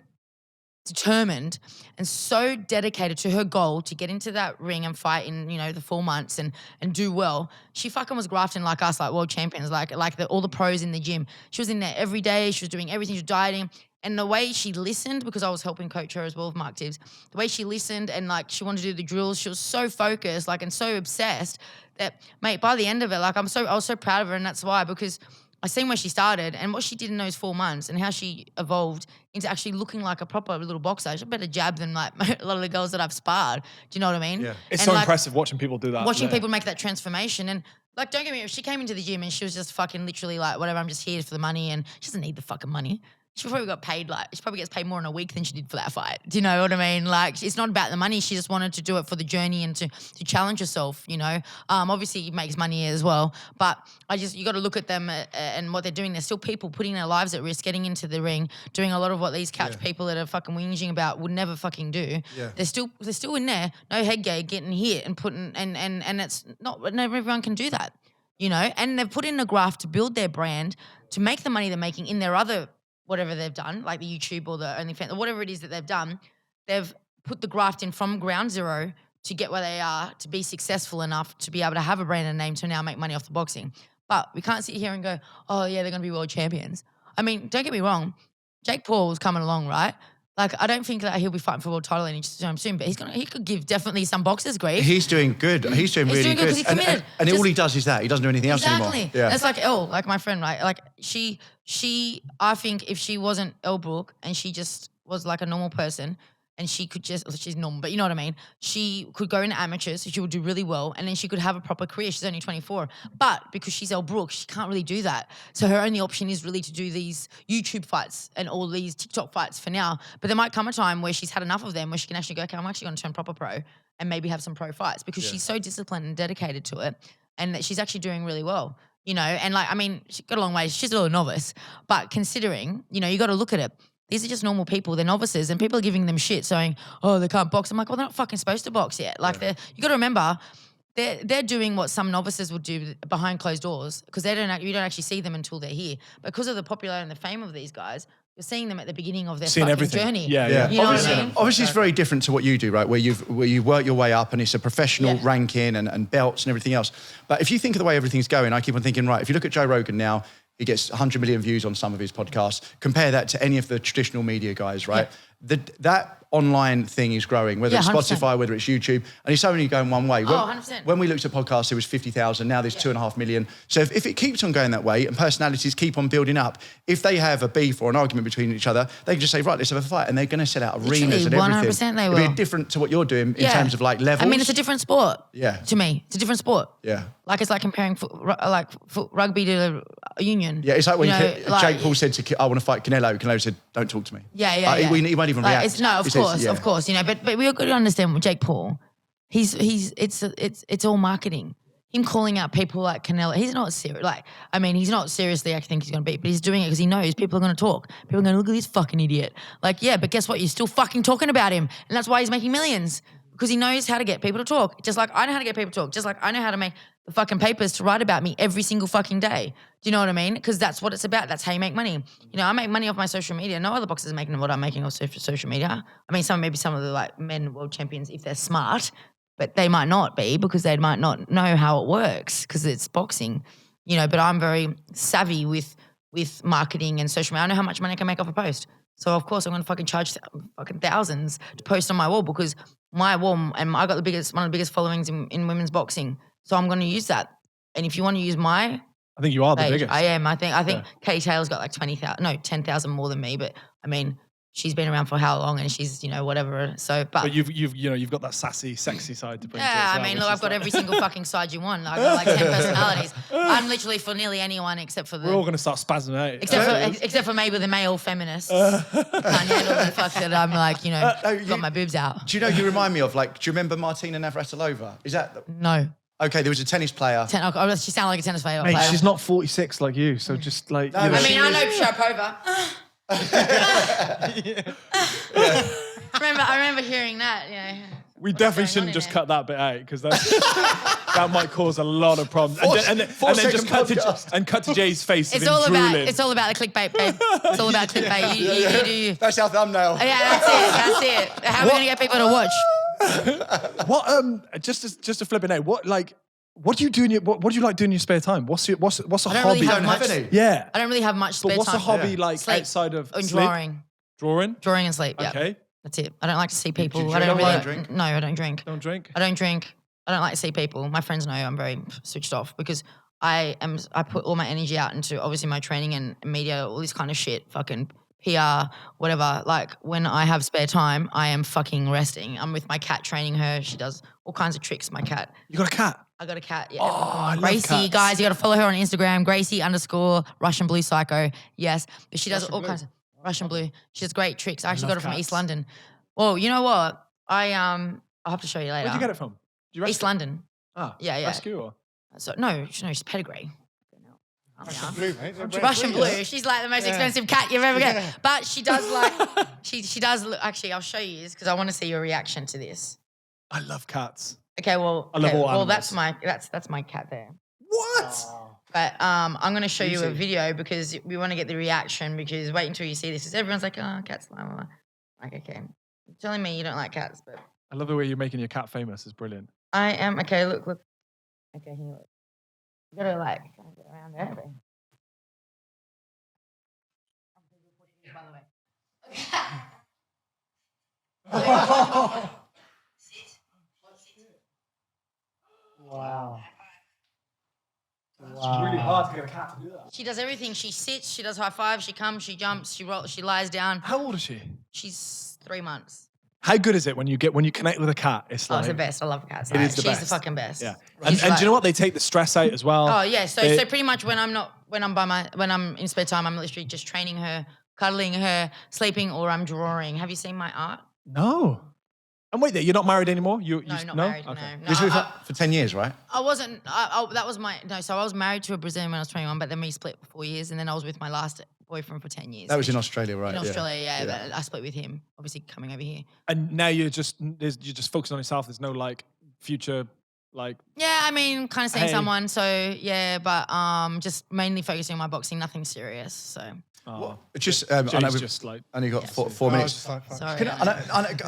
[SPEAKER 2] determined and so dedicated to her goal to get into that ring and fight in, the 4 months and do well. She fucking was grafting like us, like world champions, like all the pros in the gym. She was in there every day. She was doing everything. She was dieting. And the way she listened, because I was helping coach her as well with Mark Tibbs, the way she listened and like she wanted to do the drills, she was so focused, like, and so obsessed that, mate, by the end of it, like I was so proud of her, and that's why, because I seen where she started and what she did in those 4 months and how she evolved into actually looking like a proper little boxer. She had a better jab than like a lot of the girls that I've sparred. Do you know what I mean?
[SPEAKER 3] Yeah.
[SPEAKER 4] It's so impressive watching people do that.
[SPEAKER 2] Watching people make that transformation. And like, don't get me wrong, she came into the gym and she was just fucking literally like, whatever, I'm just here for the money, and she doesn't need the fucking money. She probably got paid she probably gets paid more in a week than she did for that fight. Do you know what I mean? Like, it's not about the money. She just wanted to do it for the journey and to challenge herself, you know. Obviously, it makes money as well. But you got to look at them and what they're doing. They're still people putting their lives at risk, getting into the ring, doing a lot of what these couch people that are fucking whinging about would never fucking do. Yeah. They're still in there, no headgear, getting hit and putting, and it's not everyone can do that, you know. And they've put in a graft to build their brand, to make the money they're making in their other whatever they've done, like the YouTube or the OnlyFans or whatever it is that they've done. They've put the graft in from ground zero to get where they are, to be successful enough to be able to have a brand and name to now make money off the boxing. But we can't sit here and go, oh yeah, they're going to be world champions. I mean, don't get me wrong, Jake Paul's coming along, right? Like, I don't think that he'll be fighting for world title anytime soon, but he could give definitely some boxers grief.
[SPEAKER 3] He's doing good. He's doing really good.
[SPEAKER 2] Because he's committed.
[SPEAKER 3] And all he does is that. He doesn't do anything else anymore.
[SPEAKER 2] Exactly.
[SPEAKER 3] Yeah.
[SPEAKER 2] It's like like my friend, right? Like she, I think if she wasn't Elle Brooke and she just was like a normal person, and she could she's normal, but you know what I mean? She could go into amateurs, so she would do really well, and then she could have a proper career. She's only 24. But because she's Elle Brooke, she can't really do that. So her only option is really to do these YouTube fights and all these TikTok fights for now. But there might come a time where she's had enough of them, where she can actually go, okay, I'm actually going to turn proper pro and maybe have some pro fights, because she's so disciplined and dedicated to it, and that she's actually doing really well. You know, and like, I mean, she got a long way. She's a little novice, but considering, you know, you got to look at it. These are just normal people. They're novices, and people are giving them shit, saying, "Oh, they can't box." I'm like, "Well, they're not fucking supposed to box yet." Like, you got to remember, they're doing what some novices would do behind closed doors, because you don't actually see them until they're here. Because of the popularity and the fame of these guys, you're seeing them at the beginning of their fucking journey.
[SPEAKER 4] Yeah.
[SPEAKER 2] You know what I mean?
[SPEAKER 3] Obviously, it's very different to what you do, right? Where you work your way up, and it's a professional ranking and belts and everything else. But if you think of the way everything's going, I keep on thinking, right, if you look at Joe Rogan now, he gets 100 million views on some of his podcasts. Compare that to any of the traditional media guys, right? Yeah. That online thing is growing, whether it's Spotify, whether it's YouTube, and it's only going one way.
[SPEAKER 2] 100%.
[SPEAKER 3] When we looked at podcasts, there was 50,000. Now there's 2.5 million. So if it keeps on going that way and personalities keep on building up, if they have a beef or an argument between each other, they can just say, right, let's have a fight, and they're going to sell out arenas and everything.
[SPEAKER 2] 100% they will.
[SPEAKER 3] It'll be different to what you're doing in terms of like levels.
[SPEAKER 2] I mean, it's a different sport.
[SPEAKER 3] Yeah.
[SPEAKER 2] To me, it's a different sport.
[SPEAKER 3] Yeah.
[SPEAKER 2] Like, it's like comparing rugby to a union.
[SPEAKER 3] Yeah, it's like when
[SPEAKER 2] Jake
[SPEAKER 3] Paul said I want to fight Canelo. Canelo said, don't talk to me.
[SPEAKER 2] Yeah.
[SPEAKER 3] He won't even react.
[SPEAKER 2] Of course, you know. But we've got to understand with Jake Paul, it's all marketing. Him calling out people like Canelo, he's not serious. Like, I mean, he's not seriously, I think he's going to beat, but he's doing it because he knows people are going to talk. People are going to look at this fucking idiot. Like, yeah, but guess what? You're still fucking talking about him, and that's why he's making millions, because he knows how to get people to talk. Just like I know how to get people to talk. Just like I know how to make the fucking papers to write about me every single fucking day. Do you know what I mean? Because that's what it's about. That's how you make money. You know, I make money off my social media. No other boxers are making what I'm making off social media. I mean, maybe some of the like men world champions, if they're smart, but they might not be, because they might not know how it works, because it's boxing. You know, but I'm very savvy with marketing and social media. I know how much money I can make off a post. So of course I'm going to fucking charge fucking thousands to post on my wall, because my wall, and I got one of the biggest followings in women's boxing. So I'm going to use that. And if you want to use my
[SPEAKER 4] I think you are
[SPEAKER 2] page,
[SPEAKER 4] the biggest.
[SPEAKER 2] I am. I think Katie Taylor's got like 10,000 more than me. But I mean, she's been around for how long, and she's, you know, whatever. So, but
[SPEAKER 4] you've got that sassy, sexy side to bring.
[SPEAKER 2] Yeah,
[SPEAKER 4] to it as well,
[SPEAKER 2] I mean, look, I've got every single fucking side you want. I've got like 10 personalities. I'm literally for nearly anyone except for the.
[SPEAKER 4] We're all going to start spazzing out.
[SPEAKER 2] Except for maybe the male feminists. Can't handle the fuck that I'm like, you know, got my boobs out.
[SPEAKER 3] Do you know who you remind me of? Like, do you remember Martina Navratilova? Is that
[SPEAKER 2] No.
[SPEAKER 3] Okay, there was a tennis player.
[SPEAKER 2] She sounded like a tennis player.
[SPEAKER 4] Mate, she's not 46 like you, so just like.
[SPEAKER 2] I mean, I know Sharapova. I remember hearing that. Yeah.
[SPEAKER 4] We definitely shouldn't just cut that bit out, because that might cause a lot of problems. And then just cut to Jay's face.
[SPEAKER 2] It's all about the clickbait, babe. It's all about clickbait. You do you.
[SPEAKER 3] That's our thumbnail.
[SPEAKER 2] Yeah, that's it. How are we gonna get people to watch?
[SPEAKER 4] What just to flip it out, what do you do what do you like doing in your spare time? What's a hobby?
[SPEAKER 2] Really have much,
[SPEAKER 3] yeah.
[SPEAKER 2] I don't really have much spare time.
[SPEAKER 4] But what's a hobby like sleep. Outside of sleep? Drawing and sleep. Yeah.
[SPEAKER 2] Okay. That's it. I don't like to see people.
[SPEAKER 3] I don't drink.
[SPEAKER 2] No, I don't drink.
[SPEAKER 4] Don't drink?
[SPEAKER 2] I don't drink. I don't like to see people. My friends know I'm very switched off because I put all my energy out into obviously my training and media, all this kind of shit, fucking PR, whatever. Like when I have spare time, I am fucking resting. I'm with my cat training her. She does all kinds of tricks, my cat.
[SPEAKER 4] You got a cat?
[SPEAKER 2] I got a cat, yeah.
[SPEAKER 4] Oh, I
[SPEAKER 2] Gracie,
[SPEAKER 4] love cats.
[SPEAKER 2] guys, you got to follow her on Instagram, Gracie_ Russian Blue Psycho. Yes, but she does all kinds of Russian Blue. She does great tricks. I actually got it from East London. Well, you know what? I'll have to show you later.
[SPEAKER 4] Where'd you get it from?
[SPEAKER 2] East London.
[SPEAKER 4] Ah,
[SPEAKER 2] yeah.
[SPEAKER 4] Rescue or?
[SPEAKER 2] So no, she's pedigree.
[SPEAKER 1] Russian Blue, mate.
[SPEAKER 2] Russian Blue. She's like the most expensive cat you've ever get. But she does like she does look. Actually, I'll show you this because I want to see your reaction to this.
[SPEAKER 4] I love cats.
[SPEAKER 2] Okay, well,
[SPEAKER 4] I love all animals.
[SPEAKER 2] that's my cat there.
[SPEAKER 4] What?
[SPEAKER 1] Oh.
[SPEAKER 2] But I'm going to show you a video because we want to get the reaction. Because wait until you see this. Because everyone's like, oh, cats. Like, okay, you're telling me you don't like cats, but
[SPEAKER 4] I love the way you're making your cat famous. It's brilliant.
[SPEAKER 2] I am. Okay, look. Okay, here. Look. You gotta like get around there. By the way.
[SPEAKER 1] Wow.
[SPEAKER 4] It's really hard to get a cat to do that.
[SPEAKER 2] She does everything. She sits, she does high fives, she comes, she jumps, she rolls, she lies down.
[SPEAKER 4] How old is she?
[SPEAKER 2] She's 3 months.
[SPEAKER 4] How good is it when you connect with a cat? It's like
[SPEAKER 2] it's the best. I love cats.
[SPEAKER 4] It is the
[SPEAKER 2] She's
[SPEAKER 4] best.
[SPEAKER 2] the fucking best.
[SPEAKER 4] Yeah. And do you know what? They take the stress out as well.
[SPEAKER 2] Oh yeah. So pretty much when I'm in spare time, I'm literally just training her, cuddling her, sleeping, or I'm drawing. Have you seen my art?
[SPEAKER 4] No. And wait there, you're not married anymore?
[SPEAKER 2] No, not married. Okay. No.
[SPEAKER 3] You was for 10 years, right?
[SPEAKER 2] I wasn't. So I was married to a Brazilian when I was 21, but then we split for 4 years, and then I was with my last boyfriend for 10 years.
[SPEAKER 3] That was in Australia, right?
[SPEAKER 2] In Australia, yeah. But I split with him, obviously coming over here.
[SPEAKER 4] And now you're just focusing on yourself. There's no like future like.
[SPEAKER 2] Yeah, I mean, kind of seeing
[SPEAKER 4] Hey.
[SPEAKER 2] someone. So yeah, but just mainly focusing on my boxing, nothing serious. So.
[SPEAKER 4] Oh.
[SPEAKER 3] Just, I know
[SPEAKER 4] Jay's
[SPEAKER 3] we've
[SPEAKER 4] just like.
[SPEAKER 3] only got four
[SPEAKER 1] I was
[SPEAKER 3] minutes.
[SPEAKER 1] just like, fuck.
[SPEAKER 2] Sorry.
[SPEAKER 3] I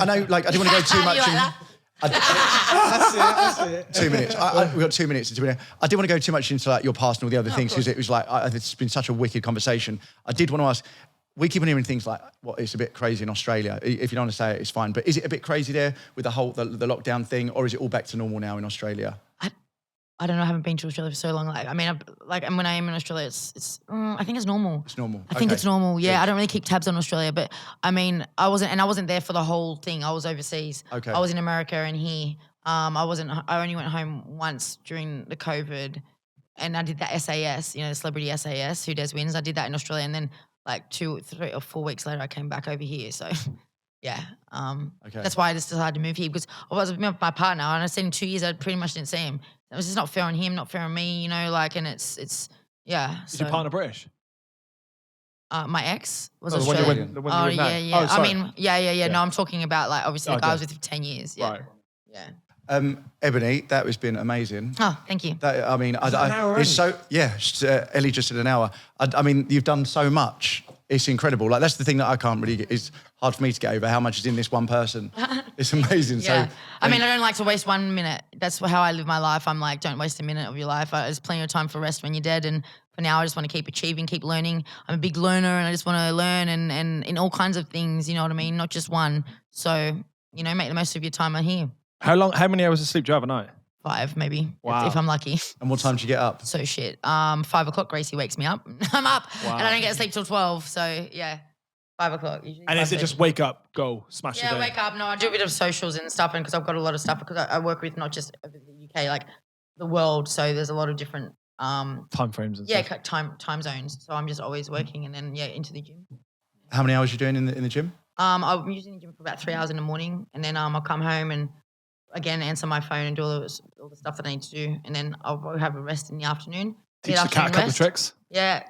[SPEAKER 3] know, like, I didn't want to go too much.
[SPEAKER 2] You like
[SPEAKER 1] That's it.
[SPEAKER 3] 2 minutes. We've got 2 minutes. I didn't want to go too much into like your past and all the other things because it was like it's been such a wicked conversation. I did want to ask. We keep on hearing things like, "Well, it's a bit crazy in Australia." If you don't want to say it, it's fine. But is it a bit crazy there with the whole the lockdown thing, or is it all back to normal now in Australia?
[SPEAKER 2] I don't know. I haven't been to Australia for so long. Like, I mean, and when I am in Australia, it's. I think it's normal.
[SPEAKER 3] It's normal.
[SPEAKER 2] I think it's normal. Yeah, I don't really keep tabs on Australia, but I mean, I wasn't there for the whole thing. I was overseas.
[SPEAKER 3] Okay.
[SPEAKER 2] I was in America and here. I only went home once during the COVID, and I did that SAS. The celebrity SAS, Who Dares Wins. I did that in Australia, and then like 2, 3, or 4 weeks later, I came back over here. So. Yeah, that's why I just decided to move here because I was with my partner and I said in 2 years I pretty much didn't see him. It was just not fair on him, not fair on me, and it's yeah.
[SPEAKER 4] Is your partner British?
[SPEAKER 2] My ex was
[SPEAKER 4] the
[SPEAKER 2] Australian.
[SPEAKER 4] one you're with now?
[SPEAKER 2] Yeah.
[SPEAKER 4] Oh, sorry.
[SPEAKER 2] I mean, yeah. No, I'm talking about like obviously the guy I was with for 10 years. Yeah.
[SPEAKER 4] Right.
[SPEAKER 2] Yeah.
[SPEAKER 3] Ebony, that has been amazing.
[SPEAKER 2] Oh, thank you.
[SPEAKER 3] That, I mean,
[SPEAKER 4] an hour
[SPEAKER 3] it's so Ellie just said an hour. I mean, you've done so much. It's incredible. Like that's the thing that I can't really get. It's hard for me to get over how much is in this one person. It's amazing.
[SPEAKER 2] Yeah.
[SPEAKER 3] So
[SPEAKER 2] I mean, I don't like to waste 1 minute. That's how I live my life. I'm like, don't waste a minute of your life. There's plenty of time for rest when you're dead. And for now, I just want to keep achieving, keep learning. I'm a big learner and I just want to learn and in all kinds of things, you know what I mean? Not just one. So, make the most of your time here.
[SPEAKER 4] How many hours of sleep do you have a night?
[SPEAKER 2] 5 maybe,
[SPEAKER 4] Wow.
[SPEAKER 2] if I'm lucky.
[SPEAKER 3] And what time do you get up?
[SPEAKER 2] So shit. 5 o'clock, Gracie wakes me up. I'm up.
[SPEAKER 4] Wow.
[SPEAKER 2] And I don't get to sleep till 12. So yeah, 5 o'clock. Usually
[SPEAKER 4] And is it
[SPEAKER 2] 5:30.
[SPEAKER 4] just wake up, go, smash your
[SPEAKER 2] Yeah,
[SPEAKER 4] day?
[SPEAKER 2] wake up. No, I do a bit of socials and stuff, and because I've got a lot of stuff because I work with not just over the UK, like the world. So there's a lot of different
[SPEAKER 4] Time frames and
[SPEAKER 2] yeah
[SPEAKER 4] stuff.
[SPEAKER 2] time zones. So I'm just always working, and then into the gym.
[SPEAKER 3] How many hours are you doing in the gym?
[SPEAKER 2] I'm usually in the gym for about 3 hours in the morning, and then I'll come home and again answer my phone and do all the stuff that I need to do, and then I'll have a rest in the afternoon.
[SPEAKER 4] Teach the cat a couple of tricks.
[SPEAKER 2] Yeah,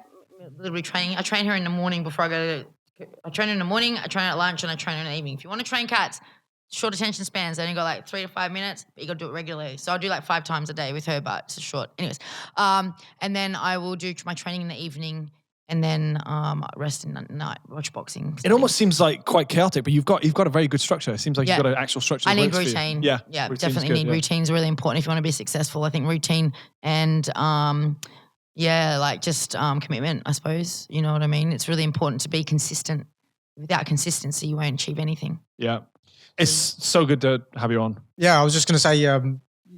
[SPEAKER 2] literally training. I train her in the morning before I go to. I train her in the morning, I train her at lunch, and I train her in the evening. If you want to train cats, short attention spans, they only got like 3 to 5 minutes, but you got to do it regularly. So I'll do like 5 times a day with her, but it's short. Anyways, and then I will do my training in the evening, and then rest in the night, watch boxing.
[SPEAKER 4] It almost seems like quite chaotic, but you've got a very good structure. It seems like you've got an actual structure.
[SPEAKER 2] I
[SPEAKER 4] that
[SPEAKER 2] need
[SPEAKER 4] works for you.
[SPEAKER 2] routine.
[SPEAKER 4] Yeah,
[SPEAKER 2] Definitely need routine. Is really important if you want to be successful. I think routine and commitment, I suppose. You know what I mean? It's really important to be consistent. Without consistency, you won't achieve anything.
[SPEAKER 4] Yeah. It's so good to have you on.
[SPEAKER 1] Yeah, I was just going to say,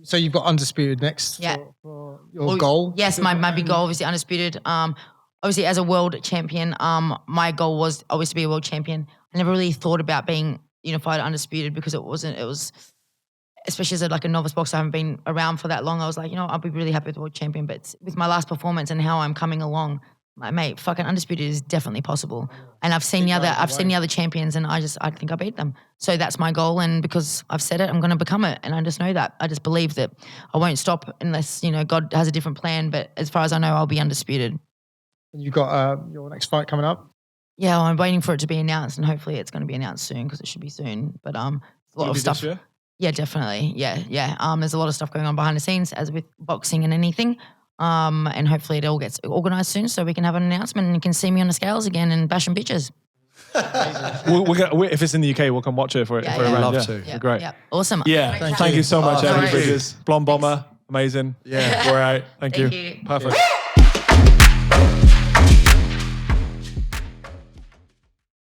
[SPEAKER 1] So you've got undisputed next for your goal?
[SPEAKER 2] Yes, my big goal, obviously undisputed. Obviously as a world champion, my goal was always to be a world champion. I never really thought about being unified undisputed because it was, especially as a novice boxer, I haven't been around for that long. I was like, I'll be really happy with the world champion. But with my last performance and how I'm coming along, like, mate, fucking undisputed is definitely possible. And I've seen the other champions, and I think I beat them. So that's my goal, and because I've said it, I'm going to become it. And I just know that. I just believe that I won't stop unless God has a different plan. But as far as I know, I'll be undisputed.
[SPEAKER 1] You got your next fight coming up?
[SPEAKER 2] Yeah, well, I'm waiting for it to be announced, and hopefully it's going to be announced soon because it should be soon. But a lot of stuff. This year? Yeah, definitely. Yeah. There's a lot of stuff going on behind the scenes, as with boxing and anything. And hopefully it all gets organised soon so we can have an announcement and you can see me on the scales again and bashing bitches.
[SPEAKER 4] If it's in the UK, we'll come watch it for it.
[SPEAKER 3] I'd love to.
[SPEAKER 2] Yeah.
[SPEAKER 4] Great.
[SPEAKER 2] Yeah. Awesome.
[SPEAKER 4] Yeah. Thank you so much, Ebanie Bridges. Blonde Bomber.
[SPEAKER 3] Thanks.
[SPEAKER 4] Amazing.
[SPEAKER 3] Yeah.
[SPEAKER 4] All right. Thank you.
[SPEAKER 2] You.
[SPEAKER 4] Perfect.